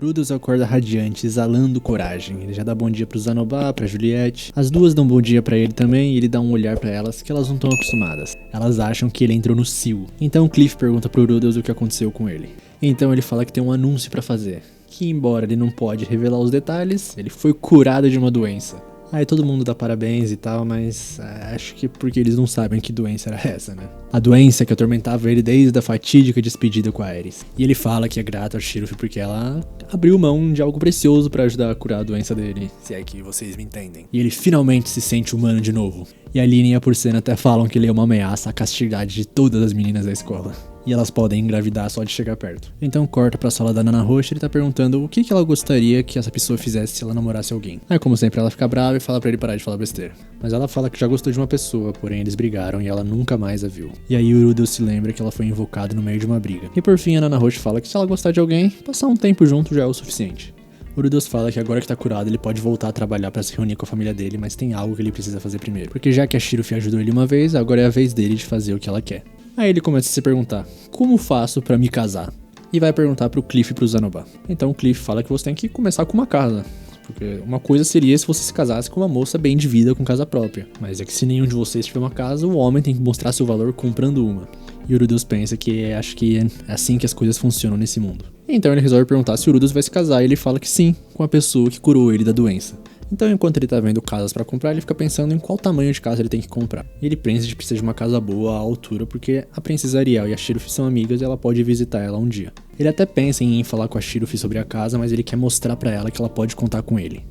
Rudeus acorda radiante, exalando coragem. Ele já dá bom dia pro Zanobá, pra Juliette. As duas dão bom dia pra ele também e ele dá um olhar pra elas que elas não estão acostumadas. Elas acham que ele entrou no cio. Então Cliff pergunta pro Rudeus o que aconteceu com ele. Então ele fala que tem um anúncio pra fazer. Que embora ele não pode revelar os detalhes, ele foi curado de uma doença. Aí todo mundo dá parabéns e tal, mas acho que porque eles não sabem que doença era essa, né? A doença que atormentava ele desde a fatídica despedida com a Aerys. E ele fala que é grato a Shirley porque ela abriu mão de algo precioso pra ajudar a curar a doença dele, se é que vocês me entendem. E ele finalmente se sente humano de novo. E a Lynn e a Porcena até falam que ele é uma ameaça à castidade de todas as meninas da escola. E elas podem engravidar só de chegar perto. Então corta pra sala da Nana Roxa e ele tá perguntando o que ela gostaria que essa pessoa fizesse se ela namorasse alguém. Aí como sempre ela fica brava e fala pra ele parar de falar besteira. Mas ela fala que já gostou de uma pessoa, porém eles brigaram e ela nunca mais a viu. E aí o Rudeus se lembra que ela foi invocada no meio de uma briga. E por fim a Nana Roxa fala que se ela gostar de alguém, passar um tempo junto já é o suficiente. O Rudeus fala que agora que tá curado ele pode voltar a trabalhar pra se reunir com a família dele, mas tem algo que ele precisa fazer primeiro. Porque já que a Shirley ajudou ele uma vez, agora é a vez dele de fazer o que ela quer. Aí ele começa a se perguntar, como faço pra me casar? E vai perguntar pro Cliff e pro Zanobá. Então o Cliff fala que você tem que começar com uma casa. Porque uma coisa seria se você se casasse com uma moça bem de vida com casa própria. Mas é que se nenhum de vocês tiver uma casa, o homem tem que mostrar seu valor comprando uma. E o Rudeus pensa que acho que é assim que as coisas funcionam nesse mundo. Então ele resolve perguntar se o Rudeus vai se casar e ele fala que sim, com a pessoa que curou ele da doença. Então enquanto ele tá vendo casas pra comprar, ele fica pensando em qual tamanho de casa ele tem que comprar. E ele pensa que precisa de uma casa boa à altura, porque a princesa Ariel e a Shirley são amigas e ela pode visitar ela um dia. Ele até pensa em ir falar com a Shirley sobre a casa, mas ele quer mostrar pra ela que ela pode contar com ele.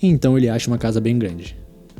Então ele acha uma casa bem grande.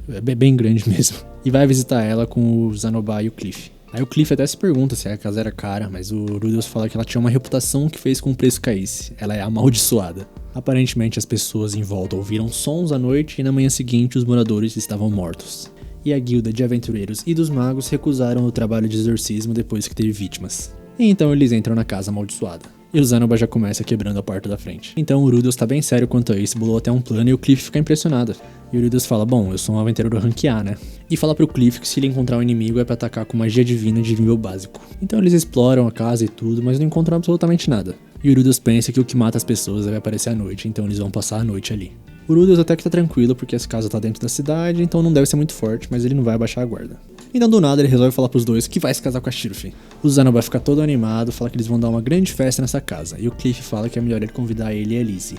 É bem grande mesmo. E vai visitar ela com o Zanobá e o Cliff. Aí o Cliff até se pergunta se a casa era cara, mas o Rudeus fala que ela tinha uma reputação que fez com que o preço caísse. Ela é amaldiçoada. Aparentemente as pessoas em volta ouviram sons à noite e na manhã seguinte os moradores estavam mortos. E a guilda de aventureiros e dos magos recusaram o trabalho de exorcismo depois que teve vítimas. E então eles entram na casa amaldiçoada. E o Zanobá já começa quebrando a porta da frente. Então o Rudeus tá bem sério quanto a isso, bolou até um plano e o Cliff fica impressionado. E o Rudeus fala, bom, eu sou um aventureiro rank A, né? E fala pro Cliff que se ele encontrar um inimigo é pra atacar com magia divina de nível básico. Então eles exploram a casa e tudo, mas não encontram absolutamente nada. E o Rudeus pensa que o que mata as pessoas deve aparecer à noite, então eles vão passar a noite ali. O Rudeus até que tá tranquilo porque essa casa tá dentro da cidade, então não deve ser muito forte, mas ele não vai abaixar a guarda. Então do nada ele resolve falar pros dois que vai se casar com a Shirley. O Zanobá fica todo animado, fala que eles vão dar uma grande festa nessa casa, e o Cliff fala que é melhor ele convidar ele e a Lizzie.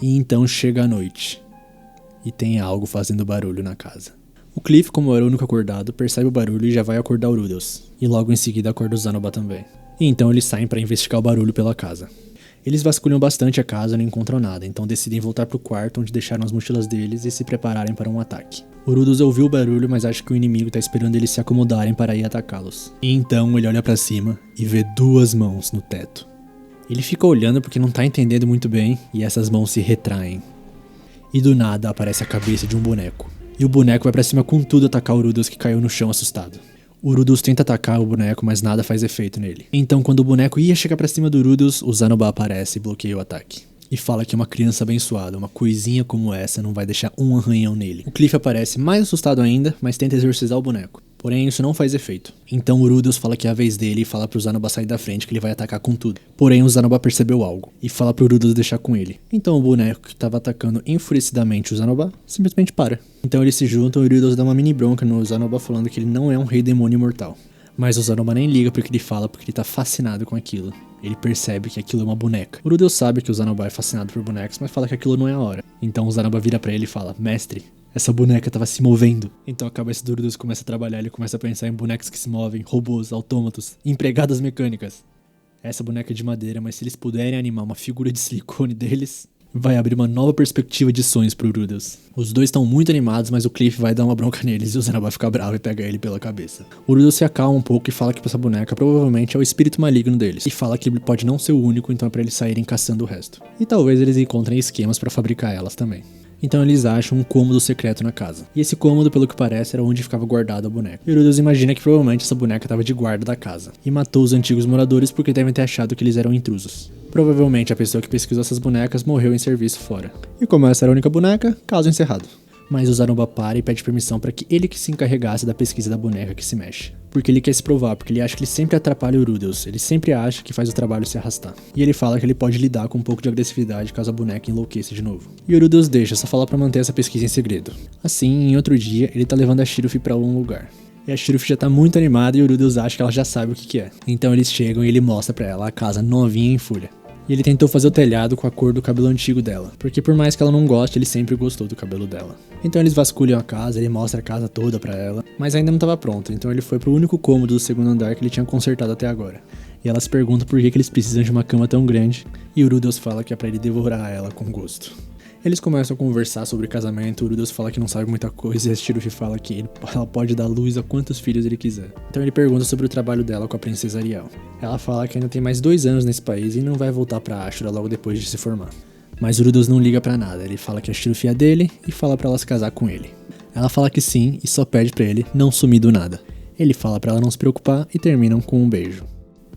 E então chega a noite. E tem algo fazendo barulho na casa. O Cliff, como era o único acordado, percebe o barulho e já vai acordar o Rudeus. E logo em seguida acorda o Zanobá também. E então eles saem pra investigar o barulho pela casa. Eles vasculham bastante a casa e não encontram nada, então decidem voltar pro quarto onde deixaram as mochilas deles e se prepararem para um ataque. O Rudeus ouviu o barulho, mas acha que o inimigo tá esperando eles se acomodarem para ir atacá-los. E então ele olha pra cima e vê duas mãos no teto. Ele fica olhando porque não tá entendendo muito bem e essas mãos se retraem. E do nada aparece a cabeça de um boneco. E o boneco vai pra cima com tudo atacar o Rudeus que caiu no chão assustado. O Rudeus tenta atacar o boneco, mas nada faz efeito nele. Então quando o boneco ia chegar pra cima do Rudeus, o Zanobá aparece e bloqueia o ataque. E fala que uma criança abençoada, uma coisinha como essa, não vai deixar um arranhão nele. O Cliff aparece mais assustado ainda, mas tenta exorcizar o boneco. Porém, isso não faz efeito. Então o Rudeus fala que é a vez dele e fala pro Zanobá sair da frente que ele vai atacar com tudo. Porém, o Zanobá percebeu algo e fala pro Rudeus deixar com ele. Então o boneco que estava atacando enfurecidamente o Zanobá simplesmente para. Então eles se juntam e o Rudeus dá uma mini bronca no Zanobá falando que ele não é um rei demônio imortal. Mas o Zanobá nem liga porque ele fala porque ele tá fascinado com aquilo. Ele percebe que aquilo é uma boneca. O Rudeus sabe que o Zanobá é fascinado por bonecos, mas fala que aquilo não é a hora. Então o Zanobá vira pra ele e fala, mestre, essa boneca tava se movendo. Então a cabeça do Rudeus começa a trabalhar, ele começa a pensar em bonecos que se movem, robôs, autômatos, empregadas mecânicas. Essa boneca é de madeira, mas se eles puderem animar uma figura de silicone deles, vai abrir uma nova perspectiva de sonhos pro Rudeus. Os dois estão muito animados, mas o Cliff vai dar uma bronca neles e o Zanobá fica bravo e pega ele pela cabeça. O Rudeus se acalma um pouco e fala que essa boneca provavelmente é o espírito maligno deles. E fala que ele pode não ser o único, então é pra eles saírem caçando o resto. E talvez eles encontrem esquemas pra fabricar elas também. Então eles acham um cômodo secreto na casa. E esse cômodo, pelo que parece, era onde ficava guardada a boneca. E o Rudeus imagina que provavelmente essa boneca estava de guarda da casa. E matou os antigos moradores porque devem ter achado que eles eram intrusos. Provavelmente a pessoa que pesquisou essas bonecas morreu em serviço fora. E como essa era a única boneca, caso encerrado. Mas o Zanoba para e pede permissão para que ele que se encarregasse da pesquisa da boneca que se mexe. Porque ele quer se provar, porque ele acha que ele sempre atrapalha o Rudeus, ele sempre acha que faz o trabalho se arrastar. E ele fala que ele pode lidar com um pouco de agressividade caso a boneca enlouqueça de novo. E o Rudeus deixa, só fala pra manter essa pesquisa em segredo. Assim, em outro dia, ele tá levando a Shiruf pra um lugar. E a Shiruf já tá muito animada e o Rudeus acha que ela já sabe o que é. Então eles chegam e ele mostra pra ela a casa novinha em folha. E ele tentou fazer o telhado com a cor do cabelo antigo dela, porque por mais que ela não goste, ele sempre gostou do cabelo dela. Então eles vasculham a casa, ele mostra a casa toda pra ela, mas ainda não estava pronto, então ele foi pro único cômodo do segundo andar que ele tinha consertado até agora. E elas perguntam por que eles precisam de uma cama tão grande, e o Rudeus fala que é pra ele devorar ela com gosto. Eles começam a conversar sobre casamento, o Rudeus fala que não sabe muita coisa e a Shiruf fala que ela pode dar luz a quantos filhos ele quiser. Então ele pergunta sobre o trabalho dela com a princesa Ariel. Ela fala que ainda tem mais 2 anos nesse país e não vai voltar pra Ashura logo depois de se formar. Mas o Rudeus não liga pra nada, ele fala que a Shiruf é dele e fala pra ela se casar com ele. Ela fala que sim e só pede pra ele não sumir do nada. Ele fala pra ela não se preocupar e terminam com um beijo.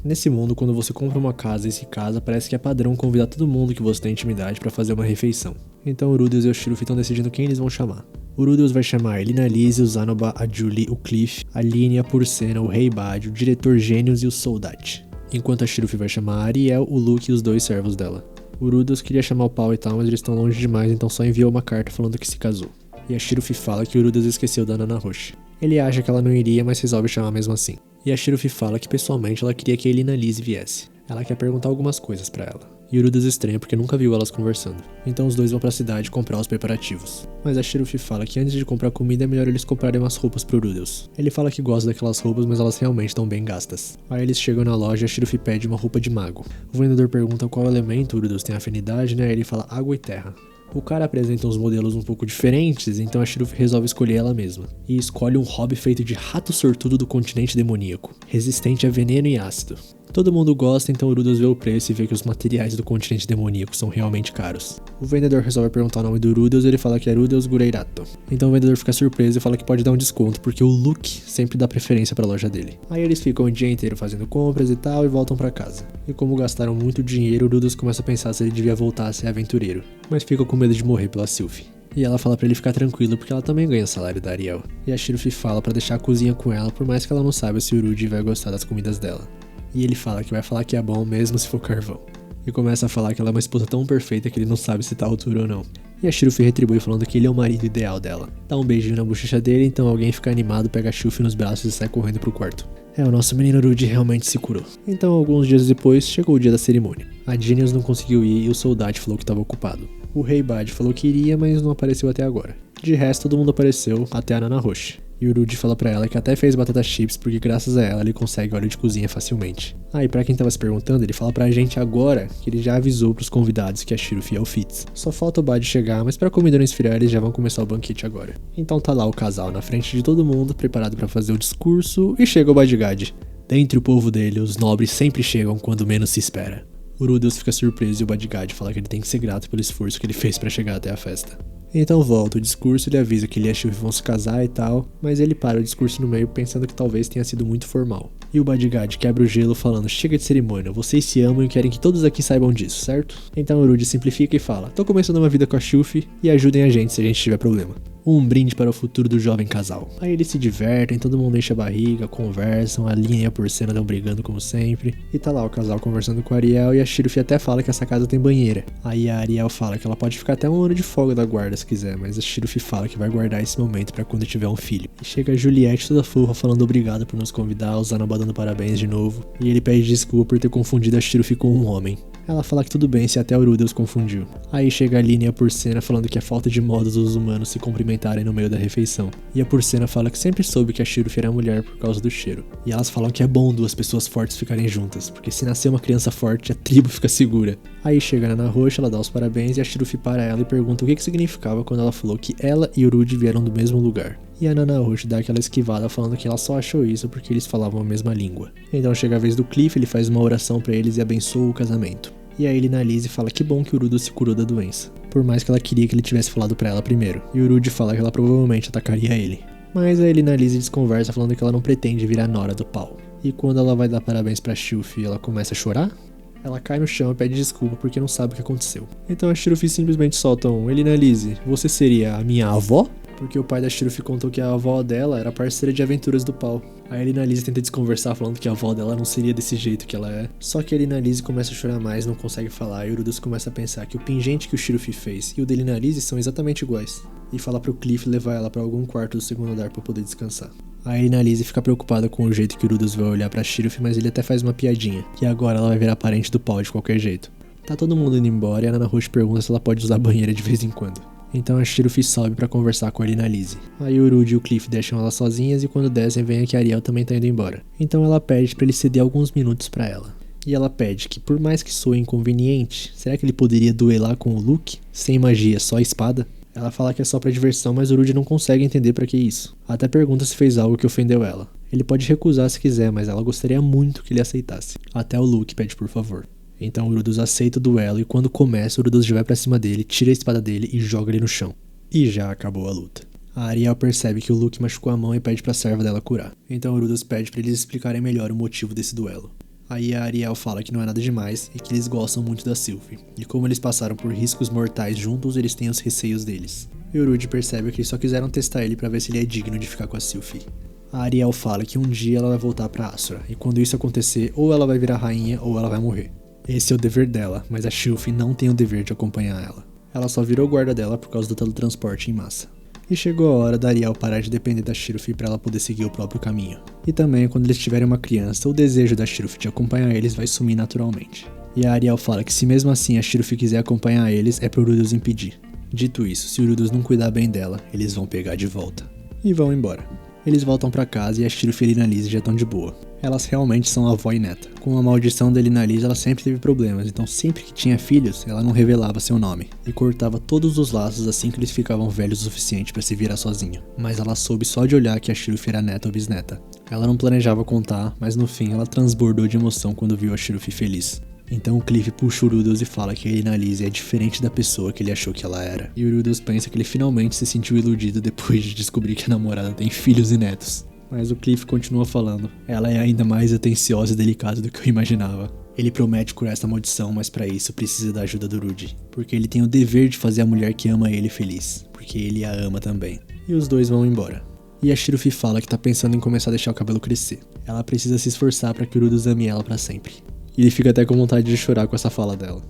Nesse mundo, quando você compra uma casa e se casa, parece que é padrão convidar todo mundo que você tem intimidade pra fazer uma refeição. Então o Rudeus e o Shiruf estão decidindo quem eles vão chamar. O Rudeus vai chamar a Elinalise, o Zanoba, a Julie, o Cliff, a Linea, a Purcena, o Rei Bad, o Diretor Gênios e o Soldate. Enquanto a Shiruf vai chamar a Ariel, o Luke e os 2 servos dela. O Rudeus queria chamar o Paul e tal, mas eles estão longe demais, então só enviou uma carta falando que se casou. E a Shiruf fala que o Rudeus esqueceu da Nana Roche. Ele acha que ela não iria, mas resolve chamar mesmo assim. E a Shiruf fala que pessoalmente ela queria que a Elinalise viesse. Ela quer perguntar algumas coisas pra ela. E o Rudeus estranha porque nunca viu elas conversando. Então os dois vão pra cidade comprar os preparativos. Mas a Shiruf fala que antes de comprar comida é melhor eles comprarem umas roupas pro Rudeus. Ele fala que gosta daquelas roupas, mas elas realmente estão bem gastas. Aí eles chegam na loja e a Shiruf pede uma roupa de mago. O vendedor pergunta qual elemento o Rudeus tem afinidade, né? Aí ele fala água e terra. O cara apresenta uns modelos um pouco diferentes, então a Shiruf resolve escolher ela mesma. E escolhe um hobby feito de rato sortudo do continente demoníaco, resistente a veneno e ácido. Todo mundo gosta, então o Rudeus vê o preço e vê que os materiais do continente demoníaco são realmente caros. O vendedor resolve perguntar o nome do Rudeus e ele fala que é Rudeus Gureirato. Então o vendedor fica surpreso e fala que pode dar um desconto, porque o Luke sempre dá preferência pra loja dele. Aí eles ficam o dia inteiro fazendo compras e tal e voltam pra casa. E como gastaram muito dinheiro, o Rudeus começa a pensar se ele devia voltar a ser aventureiro, mas fica com medo de morrer pela Sylphie. E ela fala pra ele ficar tranquilo porque ela também ganha o salário da Ariel. E a Shiruf fala pra deixar a cozinha com ela, por mais que ela não saiba se o Rudy vai gostar das comidas dela. E ele fala que vai falar que é bom mesmo se for carvão. E começa a falar que ela é uma esposa tão perfeita que ele não sabe se tá à altura ou não. E a Shiruf retribui falando que ele é o marido ideal dela. Dá um beijinho na bochecha dele, então alguém fica animado, pega a Shiruf nos braços e sai correndo pro quarto. O nosso menino Rudy realmente se curou. Então alguns dias depois, chegou o dia da cerimônia. A Genius não conseguiu ir e o soldado falou que estava ocupado. O Rei Bad falou que iria, mas não apareceu até agora. De resto, todo mundo apareceu, até a Nana Roche. E o Rudy fala pra ela que até fez batata chips porque graças a ela ele consegue óleo de cozinha facilmente. E pra quem tava se perguntando, ele fala pra gente agora que ele já avisou pros convidados que a Shiruf é o Fitz. Só falta o Bad chegar, mas pra comida não esfriar eles já vão começar o banquete agora. Então tá lá o casal na frente de todo mundo, preparado pra fazer o discurso, e chega o Badgad. Dentre o povo dele, os nobres sempre chegam quando menos se espera. O Rudeus fica surpreso e o Badgad fala que ele tem que ser grato pelo esforço que ele fez pra chegar até a festa. Então volta o discurso, ele avisa que ele e a Shiruf vão se casar e tal, mas ele para o discurso no meio pensando que talvez tenha sido muito formal. E o Badgad quebra o gelo falando, chega de cerimônia, vocês se amam e querem que todos aqui saibam disso, certo? Então o Rudy simplifica e fala, tô começando uma vida com a Shiruf e ajudem a gente se a gente tiver problema. Um brinde para o futuro do jovem casal. Aí eles se divertem, todo mundo enche a barriga, conversam, a Linea e a Purcena estão brigando como sempre. E tá lá o casal conversando com a Ariel e a Shiruf até fala que essa casa tem banheira. Aí a Ariel fala que ela pode ficar até 1 ano de folga da guarda se quiser, mas a Shiruf fala que vai guardar esse momento pra quando tiver um filho. E chega a Juliette toda fofa falando obrigado por nos convidar, o Zanoba dando parabéns de novo. E ele pede desculpa por ter confundido a Shiruf com um homem. Ela fala que tudo bem se até o Rudeus confundiu. Aí chega a Linea e a Purcena falando que é falta de modo dos humanos se cumprimentarem no meio da refeição. E a Purcena fala que sempre soube que a Shiruf era mulher por causa do cheiro. E elas falam que é bom 2 pessoas fortes ficarem juntas, porque se nascer uma criança forte, a tribo fica segura. Aí chega a Nana Roche, ela dá os parabéns e a Shiruf para ela e pergunta o que significava quando ela falou que ela e o Rudy vieram do mesmo lugar. E a Nana Roche dá aquela esquivada falando que ela só achou isso porque eles falavam a mesma língua. Então chega a vez do Cliff, ele faz uma oração pra eles e abençoa o casamento. E a Elinalise fala que bom que o Rudeus se curou da doença, por mais que ela queria que ele tivesse falado pra ela primeiro. E o Rudy fala que ela provavelmente atacaria ele. Mas a Elinalise desconversa falando que ela não pretende virar nora do Paul. E quando ela vai dar parabéns pra Shiruf, ela começa a chorar. Ela cai no chão e pede desculpa porque não sabe o que aconteceu. Então a Shiruf simplesmente solta um, Elinalise, você seria a minha avó? porque o pai da Shiruf contou que a avó dela era parceira de aventuras do pau. A Elinalise tenta desconversar falando que a avó dela não seria desse jeito que ela é. Só que a Elinalise começa a chorar mais, não consegue falar, e o Urudus começa a pensar que o pingente que o Shiruf fez e o da Elinalise são exatamente iguais. E fala pro Cliff levar ela pra algum quarto do segundo andar pra poder descansar. A Elinalise fica preocupada com o jeito que o Urudus vai olhar pra Shiruf, mas ele até faz uma piadinha, que agora ela vai virar parente do pau de qualquer jeito. Tá todo mundo indo embora e a Nanahush pergunta se ela pode usar a banheira de vez em quando. Então a Shiruf sobe pra conversar com a Elinalise. Aí o Urud e o Cliff deixam elas sozinhas e quando descem vem que a Ariel também tá indo embora. Então ela pede pra ele ceder alguns minutos pra ela. E ela pede que por mais que soe inconveniente, será que ele poderia duelar com o Luke? Sem magia, só espada? Ela fala que é só pra diversão, mas o Urud não consegue entender pra que isso. Até pergunta se fez algo que ofendeu ela. Ele pode recusar se quiser, mas ela gostaria muito que ele aceitasse. Até o Luke pede por favor. Então o Urudus aceita o duelo e quando começa, o Urudus já vai pra cima dele, tira a espada dele e joga ele no chão. E já acabou a luta. A Ariel percebe que o Luke machucou a mão e pede pra serva dela curar. Então o Urudus pede pra eles explicarem melhor o motivo desse duelo. Aí a Ariel fala que não é nada demais e que eles gostam muito da Sylvie. E como eles passaram por riscos mortais juntos, eles têm os receios deles. E o Urud percebe que eles só quiseram testar ele pra ver se ele é digno de ficar com a Sylvie. A Ariel fala que um dia ela vai voltar pra Asura, e quando isso acontecer, ou ela vai virar rainha ou ela vai morrer. Esse é o dever dela, mas a Sylvie não tem o dever de acompanhar ela. Ela só virou guarda dela por causa do teletransporte em massa. E chegou a hora da Ariel parar de depender da Sylvie para ela poder seguir o próprio caminho. E também, quando eles tiverem uma criança, o desejo da Sylvie de acompanhar eles vai sumir naturalmente. E a Ariel fala que se mesmo assim a Sylvie quiser acompanhar eles, é pro Urudus impedir. Dito isso, se o Urudus não cuidar bem dela, eles vão pegar de volta. E vão embora. Eles voltam pra casa e a Sylvie e a Elinalise já estão de boa. Elas realmente são avó e neta. Com a maldição da Elinalise, ela sempre teve problemas, então sempre que tinha filhos, ela não revelava seu nome. E cortava todos os laços assim que eles ficavam velhos o suficiente pra se virar sozinho. Mas ela soube só de olhar que a Sylvie era neta ou bisneta. Ela não planejava contar, mas no fim ela transbordou de emoção quando viu a Sylvie feliz. Então o Cliff puxa o Urudus e fala que a Elinalise é diferente da pessoa que ele achou que ela era. E o Urudus pensa que ele finalmente se sentiu iludido depois de descobrir que a namorada tem filhos e netos. Mas o Cliff continua falando, ela é ainda mais atenciosa e delicada do que eu imaginava. Ele promete curar essa maldição, mas pra isso precisa da ajuda do Urud. Porque ele tem o dever de fazer a mulher que ama ele feliz. Porque ele a ama também. E os dois vão embora. E a Sylvie fala que tá pensando em começar a deixar o cabelo crescer. Ela precisa se esforçar pra que o Urudus ame ela pra sempre. E ele fica até com vontade de chorar com essa fala dela.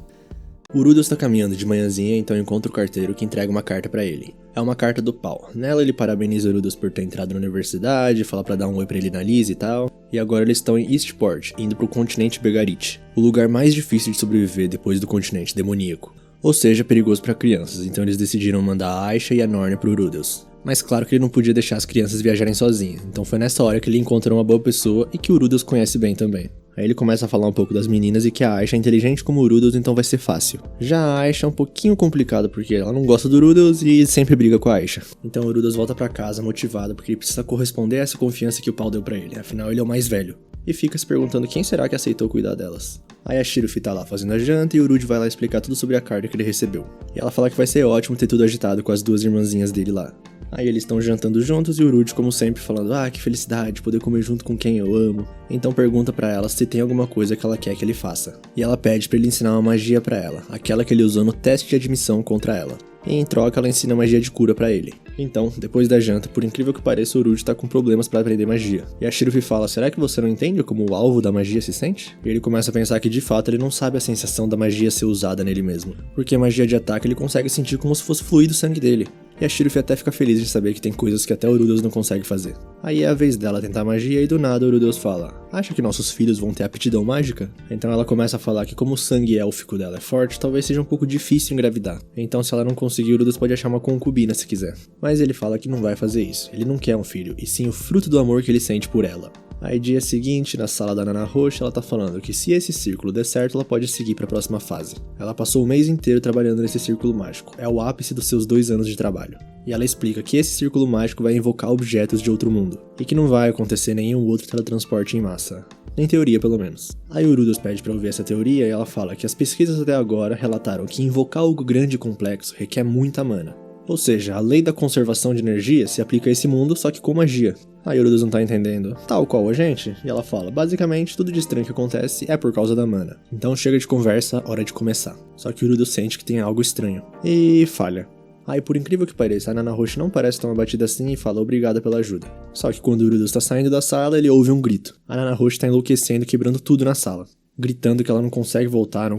O Urudus tá caminhando de manhãzinha, então encontra o carteiro que entrega uma carta pra ele. É uma carta do pau. Nela ele parabeniza o Urudus por ter entrado na universidade, fala pra dar um oi pra Elinalise e tal. E agora eles estão em Eastport, indo pro continente Begarit, o lugar mais difícil de sobreviver depois do continente demoníaco. Ou seja, perigoso pra crianças, então eles decidiram mandar a Aisha e a Norne pro Urudus. Mas claro que ele não podia deixar as crianças viajarem sozinhas, então foi nessa hora que ele encontra uma boa pessoa e que o Urudus conhece bem também. Aí ele começa a falar um pouco das meninas e que a Aisha é inteligente como o Urudus, então vai ser fácil. Já a Aisha é um pouquinho complicada porque ela não gosta do Urudus e sempre briga com a Aisha. Então o Urudus volta pra casa motivado porque ele precisa corresponder a essa confiança que o pau deu pra ele, afinal ele é o mais velho. E fica se perguntando quem será que aceitou cuidar delas. Aí a Sylvie tá lá fazendo a janta e o Urud vai lá explicar tudo sobre a carta que ele recebeu. E ela fala que vai ser ótimo ter tudo agitado com as duas irmãzinhas dele lá. Aí eles estão jantando juntos e o Urud, como sempre, falando que felicidade, poder comer junto com quem eu amo. Então pergunta pra ela se tem alguma coisa que ela quer que ele faça. E ela pede pra ele ensinar uma magia pra ela, aquela que ele usou no teste de admissão contra ela. E em troca ela ensina magia de cura pra ele. Então, depois da janta, por incrível que pareça, o Urud tá com problemas pra aprender magia. E a Sylvie fala, será que você não entende como o alvo da magia se sente? E ele começa a pensar que de fato ele não sabe a sensação da magia ser usada nele mesmo. Porque magia de ataque ele consegue sentir como se fosse fluir do sangue dele. E a Sylvie até fica feliz de saber que tem coisas que até o Urudus não consegue fazer. Aí é a vez dela tentar magia e do nada o Urudus fala, acha que nossos filhos vão ter aptidão mágica? Então ela começa a falar que como o sangue élfico dela é forte, talvez seja um pouco difícil engravidar. Então se ela não conseguir, o Urudus pode achar uma concubina se quiser. Mas ele fala que não vai fazer isso, ele não quer um filho, e sim o fruto do amor que ele sente por ela. Aí dia seguinte, na sala da Nanahush, ela tá falando que se esse círculo der certo, ela pode seguir pra próxima fase. Ela passou o mês inteiro trabalhando nesse círculo mágico, é o ápice dos seus 2 anos de trabalho. E ela explica que esse círculo mágico vai invocar objetos de outro mundo, e que não vai acontecer nenhum outro teletransporte em massa. Em teoria, pelo menos. Aí o Urudus pede pra ouvir essa teoria e ela fala que as pesquisas até agora relataram que invocar algo grande e complexo requer muita mana. Ou seja, a lei da conservação de energia se aplica a esse mundo, só que com magia. Aí o Urudus não tá entendendo, tal qual a gente? E ela fala, basicamente, tudo de estranho que acontece é por causa da mana. Então chega de conversa, hora de começar. Só que o Urudus sente que tem algo estranho. E falha. Aí, por incrível que pareça, a Nanahoshi não parece tão abatida assim e fala obrigada pela ajuda. Só que quando o Urudus tá saindo da sala, ele ouve um grito. A Nanahoshi tá enlouquecendo, quebrando tudo na sala, gritando que ela não consegue voltar.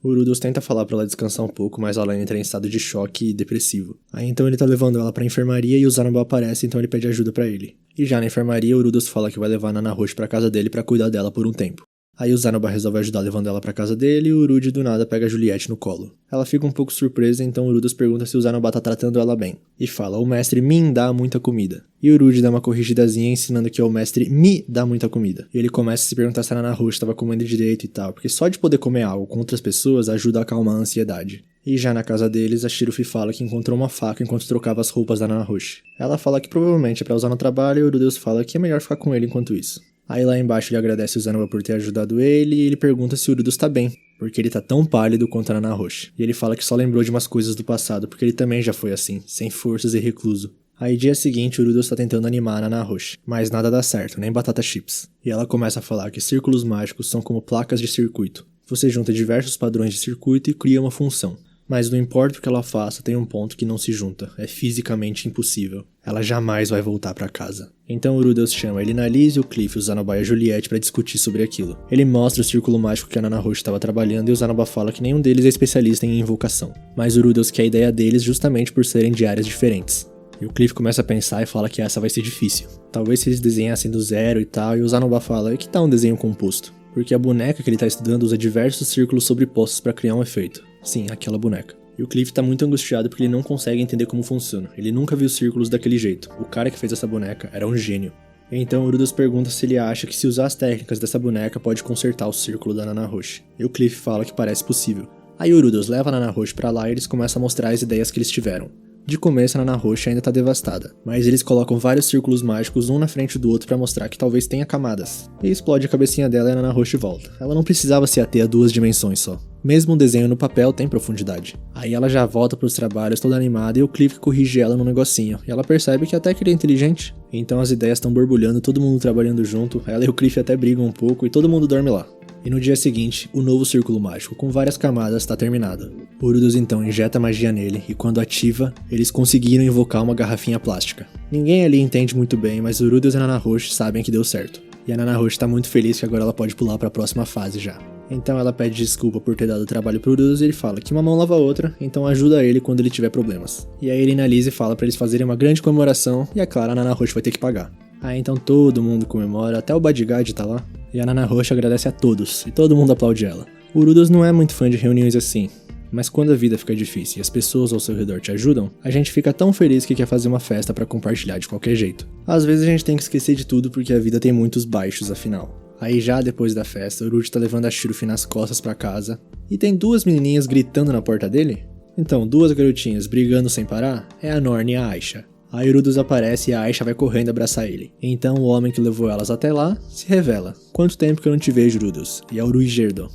O Urudus tenta falar pra ela descansar um pouco, mas ela entra em estado de choque e depressivo. Aí então ele tá levando ela pra enfermaria e o Zanoba aparece, então ele pede ajuda pra ele. E já na enfermaria, o Urudus fala que vai levar a Nanahoshi pra casa dele pra cuidar dela por um tempo. Aí o Zanoba resolve ajudar levando ela pra casa dele e o Urudi do nada pega a Juliette no colo. Ela fica um pouco surpresa, então o Urudus pergunta se o Zanoba tá tratando ela bem. E fala, o mestre Min dá muita comida. E o Urudi dá uma corrigidazinha ensinando que o mestre Mi dá muita comida. E ele começa a se perguntar se a Nanahoshi tava comendo direito e tal, porque só de poder comer algo com outras pessoas ajuda a acalmar a ansiedade. E já na casa deles, a Shirufi fala que encontrou uma faca enquanto trocava as roupas da Nanahoshi. Ela fala que provavelmente é pra usar no trabalho e o Urudus fala que é melhor ficar com ele enquanto isso. Aí lá embaixo ele agradece o Zanoba por ter ajudado ele e ele pergunta se o Urudus tá bem, porque ele tá tão pálido quanto a Nanahoshi. E ele fala que só lembrou de umas coisas do passado, porque ele também já foi assim, sem forças e recluso. Aí dia seguinte o Urudus tá tentando animar a Nanahoshi, mas nada dá certo, nem batata chips. E ela começa a falar que círculos mágicos são como placas de circuito. Você junta diversos padrões de circuito e cria uma função. Mas não importa o que ela faça, tem um ponto que não se junta. É fisicamente impossível. Ela jamais vai voltar pra casa. Então o Urudus chama a Elinalise, o Cliff, o Zanoba e a Juliette pra discutir sobre aquilo. Ele mostra o círculo mágico que a Nanahoshi estava trabalhando e o Zanoba fala que nenhum deles é especialista em invocação. Mas o Urudus quer a ideia deles justamente por serem de áreas diferentes. E o Cliff começa a pensar e fala que essa vai ser difícil. Talvez se eles desenhassem do zero e tal, e o Zanoba fala, e que tal um desenho composto? Porque a boneca que ele tá estudando usa diversos círculos sobrepostos pra criar um efeito. Sim, aquela boneca. E o Cliff tá muito angustiado porque ele não consegue entender como funciona. Ele nunca viu círculos daquele jeito. O cara que fez essa boneca era um gênio. Então o Urudus pergunta se ele acha que se usar as técnicas dessa boneca pode consertar o círculo da Nanahoshi. E o Cliff fala que parece possível. Aí o Urudus leva a Nanahoshi pra lá e eles começam a mostrar as ideias que eles tiveram. De começo a Nanahoshi ainda tá devastada, mas eles colocam vários círculos mágicos um na frente do outro pra mostrar que talvez tenha camadas. E explode a cabecinha dela e a Nanahoshi volta. Ela não precisava se ater a 2 dimensões só. Mesmo um desenho no papel tem profundidade. Aí ela já volta pros trabalhos toda animada e o Cliff corrige ela no negocinho. E ela percebe que até que ele é inteligente. Então as ideias estão borbulhando, todo mundo trabalhando junto. Ela e o Cliff até brigam um pouco e todo mundo dorme lá. E no dia seguinte, o novo círculo mágico, com várias camadas, está terminado. O Urudus então injeta magia nele, e quando ativa, eles conseguiram invocar uma garrafinha plástica. Ninguém ali entende muito bem, mas o Urudus e a Nanahoshi sabem que deu certo. E a Nanahoshi está muito feliz que agora ela pode pular para a próxima fase já. Então ela pede desculpa por ter dado trabalho pro Urudus e ele fala que uma mão lava a outra, então ajuda ele quando ele tiver problemas. E aí a Elinalise fala para eles fazerem uma grande comemoração, e é claro, a Nanahoshi vai ter que pagar. Aí então todo mundo comemora, até o Bodyguard tá lá. E a Nanahoshi agradece a todos, e todo mundo aplaude ela. O Urudus não é muito fã de reuniões assim, mas quando a vida fica difícil e as pessoas ao seu redor te ajudam, a gente fica tão feliz que quer fazer uma festa pra compartilhar de qualquer jeito. Às vezes a gente tem que esquecer de tudo porque a vida tem muitos baixos afinal. Aí já depois da festa, o Urudi tá levando a Shirufi nas costas pra casa, e tem 2 menininhas gritando na porta dele? Então, 2 garotinhas brigando sem parar é a Norne e a Aisha. Aí Urudus aparece e a Aisha vai correndo abraçar ele. Então o homem que levou elas até lá se revela. Quanto tempo que eu não te vejo, Urudus? E é o Uruigerdo.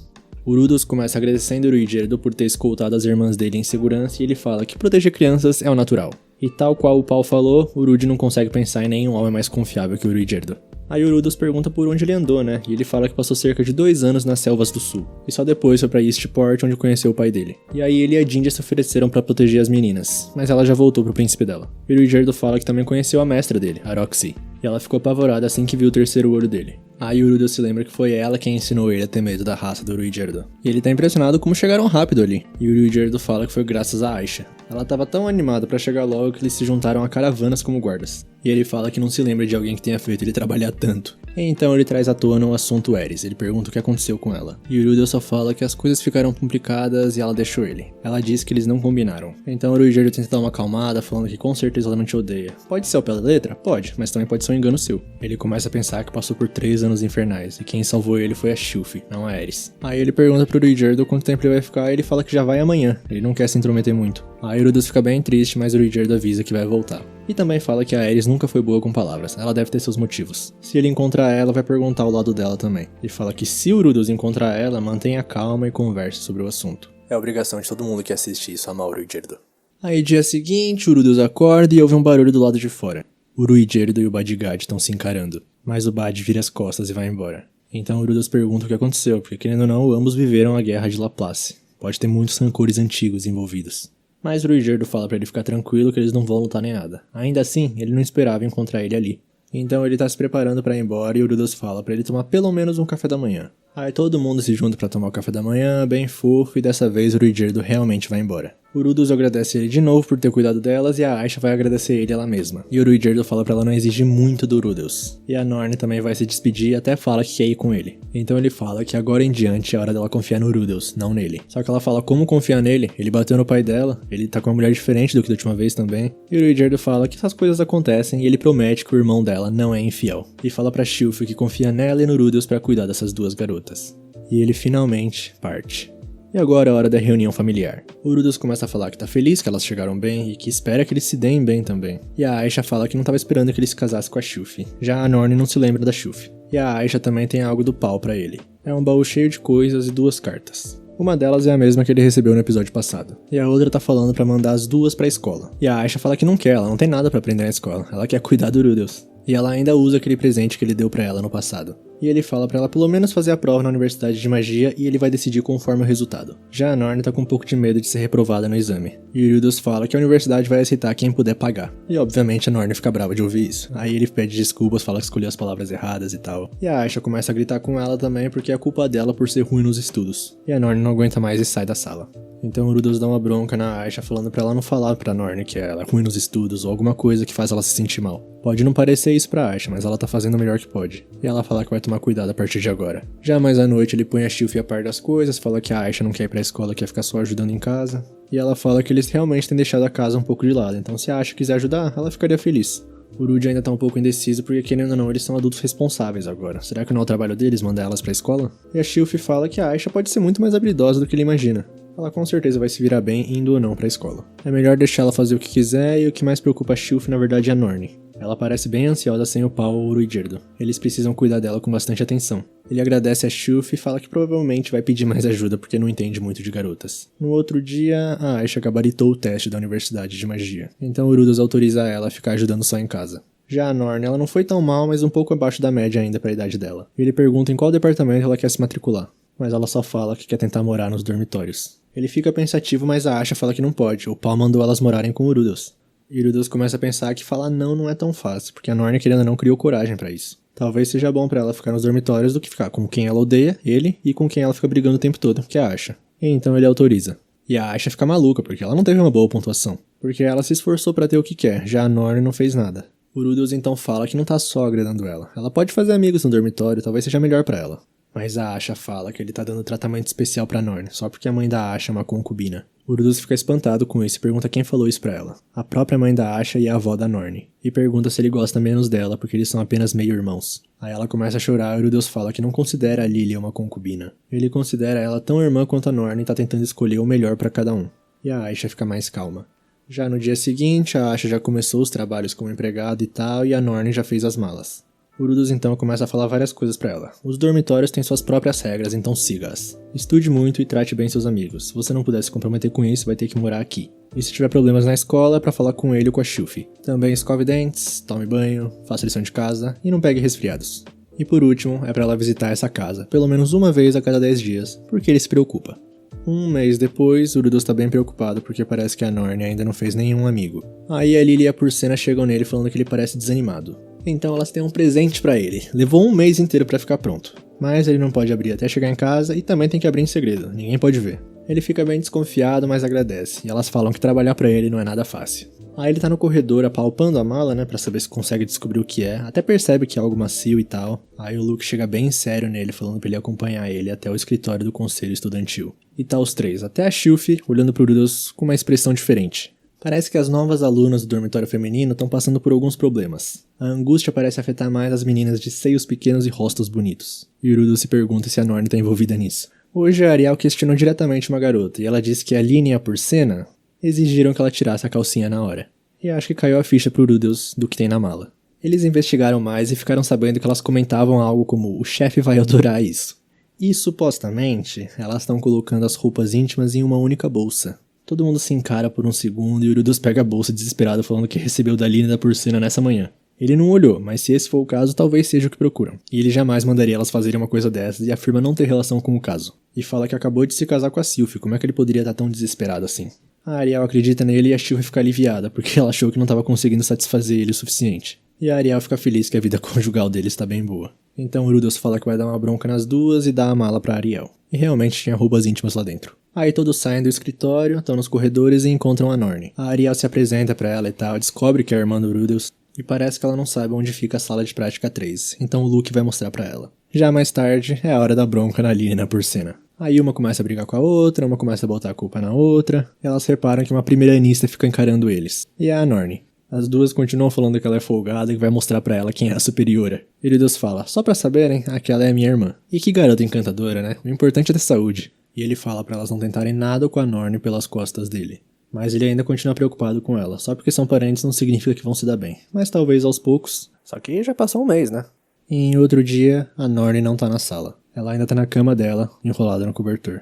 Urudus começa agradecendo o Uruigerdo por ter escoltado as irmãs dele em segurança e ele fala que proteger crianças é o natural. E tal qual o Paul falou, Urudi não consegue pensar em nenhum homem mais confiável que o Uruigerdo. Aí Urudus pergunta por onde ele andou, né? E ele fala que passou cerca de 2 anos nas selvas do sul. E só depois foi pra Eastport, onde conheceu o pai dele. E aí ele e a Jinja se ofereceram pra proteger as meninas, mas ela já voltou pro príncipe dela. E o Uruigerdo fala que também conheceu a mestra dele, a Roxy. E ela ficou apavorada assim que viu o 3º olho dele. Aí Urudus se lembra que foi ela quem ensinou ele a ter medo da raça do Uruigerdo. E ele tá impressionado como chegaram rápido ali. E o Uruigerdo fala que foi graças a Aisha. Ela tava tão animada pra chegar logo que eles se juntaram a caravanas como guardas. E ele fala que não se lembra de alguém que tenha feito ele trabalhar tanto. Então ele traz à tona o assunto Ares, ele pergunta o que aconteceu com ela. E Urudus só fala que as coisas ficaram complicadas e ela deixou ele. Ela diz que eles não combinaram. Então o Uruigerdo tenta dar uma acalmada, falando que com certeza ela não te odeia. Pode ser ao pé da letra? Pode, mas também pode ser um engano seu. Ele começa a pensar que passou por 3 anos infernais, e quem salvou ele foi a Shirufi, não a Ares. Aí ele pergunta pro Uruigerdo quanto tempo ele vai ficar e ele fala que já vai amanhã, ele não quer se intrometer muito. Aí Urudus fica bem triste, mas o Uruigerdo avisa que vai voltar. E também fala que a Ares nunca foi boa com palavras, ela deve ter seus motivos. Se ele encontrar ela, vai perguntar ao lado dela também. Ele fala que se Urudus encontrar ela, mantenha calma e converse sobre o assunto. É obrigação de todo mundo que assiste isso amar o Uruigerdo. Aí dia seguinte, Urudus acorda e ouve um barulho do lado de fora. O Uruigerdo e o Bodyguard estão se encarando, mas o Bad vira as costas e vai embora. Então Urudus pergunta o que aconteceu, porque querendo ou não, ambos viveram a guerra de Laplace. Pode ter muitos rancores antigos envolvidos. Mas o Ruigerdo fala pra ele ficar tranquilo que eles não vão lutar nem nada. Ainda assim, ele não esperava encontrar ele ali. Então ele tá se preparando pra ir embora e o Rudeus fala pra ele tomar pelo menos um café da manhã. Aí todo mundo se junta pra tomar o café da manhã, bem fofo, e dessa vez o Ruigerdo realmente vai embora. O Rudeus agradece ele de novo por ter cuidado delas e a Aisha vai agradecer ele ela mesma. E o Ruigerdo fala pra ela não exigir muito do Rudeus. E a Norne também vai se despedir e até fala que quer ir com ele. Então ele fala que agora em diante é hora dela confiar no Rudeus, não nele. Só que ela fala como confiar nele, ele bateu no pai dela, ele tá com uma mulher diferente do que da última vez também. E o Ruigerdo fala que essas coisas acontecem e ele promete que o irmão dela não é infiel. E fala pra Sylvie que confia nela e no Rudeus pra cuidar dessas duas garotas. E ele finalmente parte. E agora é a hora da reunião familiar. O Rudeus começa a falar que tá feliz que elas chegaram bem e que espera que eles se deem bem também. E a Aisha fala que não tava esperando que ele se casasse com a Sylvie. Já a Norne não se lembra da Sylvie. E a Aisha também tem algo do pau pra ele. É um baú cheio de coisas e 2 cartas. Uma delas é a mesma que ele recebeu no episódio passado. E a outra tá falando pra mandar as 2 pra escola. E a Aisha fala que não quer, ela não tem nada pra aprender na escola. Ela quer cuidar do Rudeus. E ela ainda usa aquele presente que ele deu pra ela no passado. E ele fala pra ela pelo menos fazer a prova na Universidade de Magia e ele vai decidir conforme o resultado. Já a Norne tá com um pouco de medo de ser reprovada no exame. E o Rudeus fala que a universidade vai aceitar quem puder pagar. E obviamente a Norne fica brava de ouvir isso. Aí ele pede desculpas, fala que escolheu as palavras erradas e tal. E a Aisha começa a gritar com ela também porque é culpa dela por ser ruim nos estudos. E a Norne não aguenta mais e sai da sala. Então o Rudeus dá uma bronca na Aisha falando pra ela não falar pra Norne que ela é ruim nos estudos ou alguma coisa que faz ela se sentir mal. Pode não parecer isso pra Aisha, mas ela tá fazendo o melhor que pode. E ela fala que vai tomar cuidado a partir de agora. Já mais à noite ele põe a Sylvie a par das coisas, fala que a Aisha não quer ir pra escola, quer ficar só ajudando em casa. E ela fala que eles realmente têm deixado a casa um pouco de lado, então se a Aisha quiser ajudar, ela ficaria feliz. O Rudy ainda tá um pouco indeciso porque, querendo ou não, eles são adultos responsáveis agora. Será que não é o trabalho deles mandar elas pra escola? E a Sylvie fala que a Aisha pode ser muito mais habilidosa do que ele imagina. Ela com certeza vai se virar bem indo ou não pra escola. É melhor deixar ela fazer o que quiser e o que mais preocupa a Sylvie na verdade é a Norne. Ela parece bem ansiosa sem o pau ou o Ruigerdo. Eles precisam cuidar dela com bastante atenção. Ele agradece a Sylvie e fala que provavelmente vai pedir mais ajuda porque não entende muito de garotas. No outro dia, a Aisha gabaritou o teste da Universidade de Magia. Então o Rudeus autoriza ela a ficar ajudando só em casa. Já a Norne, ela não foi tão mal, mas um pouco abaixo da média ainda para a idade dela. Ele pergunta em qual departamento ela quer se matricular, mas ela só fala que quer tentar morar nos dormitórios. Ele fica pensativo, mas a Aisha fala que não pode, o Paul mandou elas morarem com o Rudeus. E o Rudeus começa a pensar que falar não é tão fácil, porque a Norne, querendo ou não, criou coragem pra isso. Talvez seja bom pra ela ficar nos dormitórios do que ficar com quem ela odeia, ele, e com quem ela fica brigando o tempo todo, que é a Aisha. E então ele autoriza. E a Aisha fica maluca, porque ela não teve uma boa pontuação. Porque ela se esforçou pra ter o que quer, já a Norne não fez nada. O Rudeus então fala que não tá só agradando ela. Ela pode fazer amigos no dormitório, talvez seja melhor pra ela. Mas a Aisha fala que ele tá dando tratamento especial pra Norne, só porque a mãe da Aisha é uma concubina. O Rudeus fica espantado com isso e pergunta quem falou isso pra ela. A própria mãe da Aisha e a avó da Norne. E pergunta se ele gosta menos dela, porque eles são apenas meio-irmãos. Aí ela começa a chorar e o Rudeus fala que não considera a Lilia uma concubina. Ele considera ela tão irmã quanto a Norne e tá tentando escolher o melhor pra cada um. E a Aisha fica mais calma. Já no dia seguinte, a Aisha já começou os trabalhos como empregada e tal, e a Norne já fez as malas. O Rudeus então começa a falar várias coisas pra ela. Os dormitórios têm suas próprias regras, então siga-as. Estude muito e trate bem seus amigos. Se você não puder se comprometer com isso, vai ter que morar aqui. E se tiver problemas na escola, é pra falar com ele ou com a Sylvie. Também escove dentes, tome banho, faça lição de casa e não pegue resfriados. E por último, é pra ela visitar essa casa, pelo menos uma vez a cada 10 dias, porque ele se preocupa. Um mês depois, o Rudeus tá bem preocupado porque parece que a Norne ainda não fez nenhum amigo. Aí a Lilia e a Porcena chegam nele falando que ele parece desanimado. Então elas têm um presente pra ele. Levou um mês inteiro pra ficar pronto. Mas ele não pode abrir até chegar em casa e também tem que abrir em segredo, ninguém pode ver. Ele fica bem desconfiado, mas agradece. E elas falam que trabalhar pra ele não é nada fácil. Aí ele tá no corredor apalpando a mala, pra saber se consegue descobrir o que é. Até percebe que é algo macio e tal. Aí o Luke chega bem sério nele, falando pra ele acompanhar ele até o escritório do conselho estudantil. E tá os três, até a Sylvie, olhando pro Rudeus com uma expressão diferente. Parece que as novas alunas do dormitório feminino estão passando por alguns problemas. A angústia parece afetar mais as meninas de seios pequenos e rostos bonitos. E o Rudeus se pergunta se a Norne está envolvida nisso. Hoje a Ariel questionou diretamente uma garota, e ela disse que a Lynn e a Porcena exigiram que ela tirasse a calcinha na hora. E acho que caiu a ficha pro Rudeus do que tem na mala. Eles investigaram mais e ficaram sabendo que elas comentavam algo como "o chefe vai adorar isso". E supostamente, elas estão colocando as roupas íntimas em uma única bolsa. Todo mundo se encara por um segundo e o Rudeus pega a bolsa desesperado falando que recebeu da Lynn e da Porcena nessa manhã. Ele não olhou, mas se esse for o caso, talvez seja o que procuram. E ele jamais mandaria elas fazerem uma coisa dessas e afirma não ter relação com o caso. E fala que acabou de se casar com a Sylvie, como é que ele poderia estar tão desesperado assim? A Ariel acredita nele e a Shiv fica aliviada, porque ela achou que não estava conseguindo satisfazer ele o suficiente. E a Ariel fica feliz que a vida conjugal dele está bem boa. Então o Rudeus fala que vai dar uma bronca nas duas e dá a mala pra Ariel. E realmente tinha roupas íntimas lá dentro. Aí todos saem do escritório, estão nos corredores e encontram a Norne. A Ariel se apresenta pra ela e tal, descobre que é a irmã do Rudeus, e parece que ela não sabe onde fica a sala de prática 3, então o Luke vai mostrar pra ela. Já mais tarde, é a hora da bronca na Aline e na Porcena. Aí uma começa a brigar com a outra, uma começa a botar a culpa na outra, e elas reparam que uma primeiranista fica encarando eles. E é a Norne. As duas continuam falando que ela é folgada e vai mostrar pra ela quem é a superiora. E Rudeus fala, só pra saberem, aquela é minha irmã. E que garota encantadora, né? O importante é ter saúde. E ele fala pra elas não tentarem nada com a Norne pelas costas dele. Mas ele ainda continua preocupado com ela. Só porque são parentes não significa que vão se dar bem. Mas talvez aos poucos. Só que já passou um mês, né? E em outro dia, a Norne não tá na sala. Ela ainda tá na cama dela, enrolada no cobertor.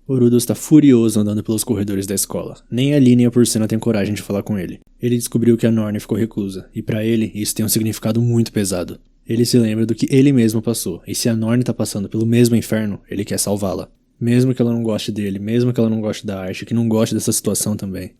O Rudeus tá furioso andando pelos corredores da escola. Nem a Aline e a Porcena têm coragem de falar com ele. Ele descobriu que a Norne ficou reclusa. E pra ele, isso tem um significado muito pesado. Ele se lembra do que ele mesmo passou. E se a Norne tá passando pelo mesmo inferno, ele quer salvá-la. Mesmo que ela não goste dele, mesmo que ela não goste da arte, que não goste dessa situação também.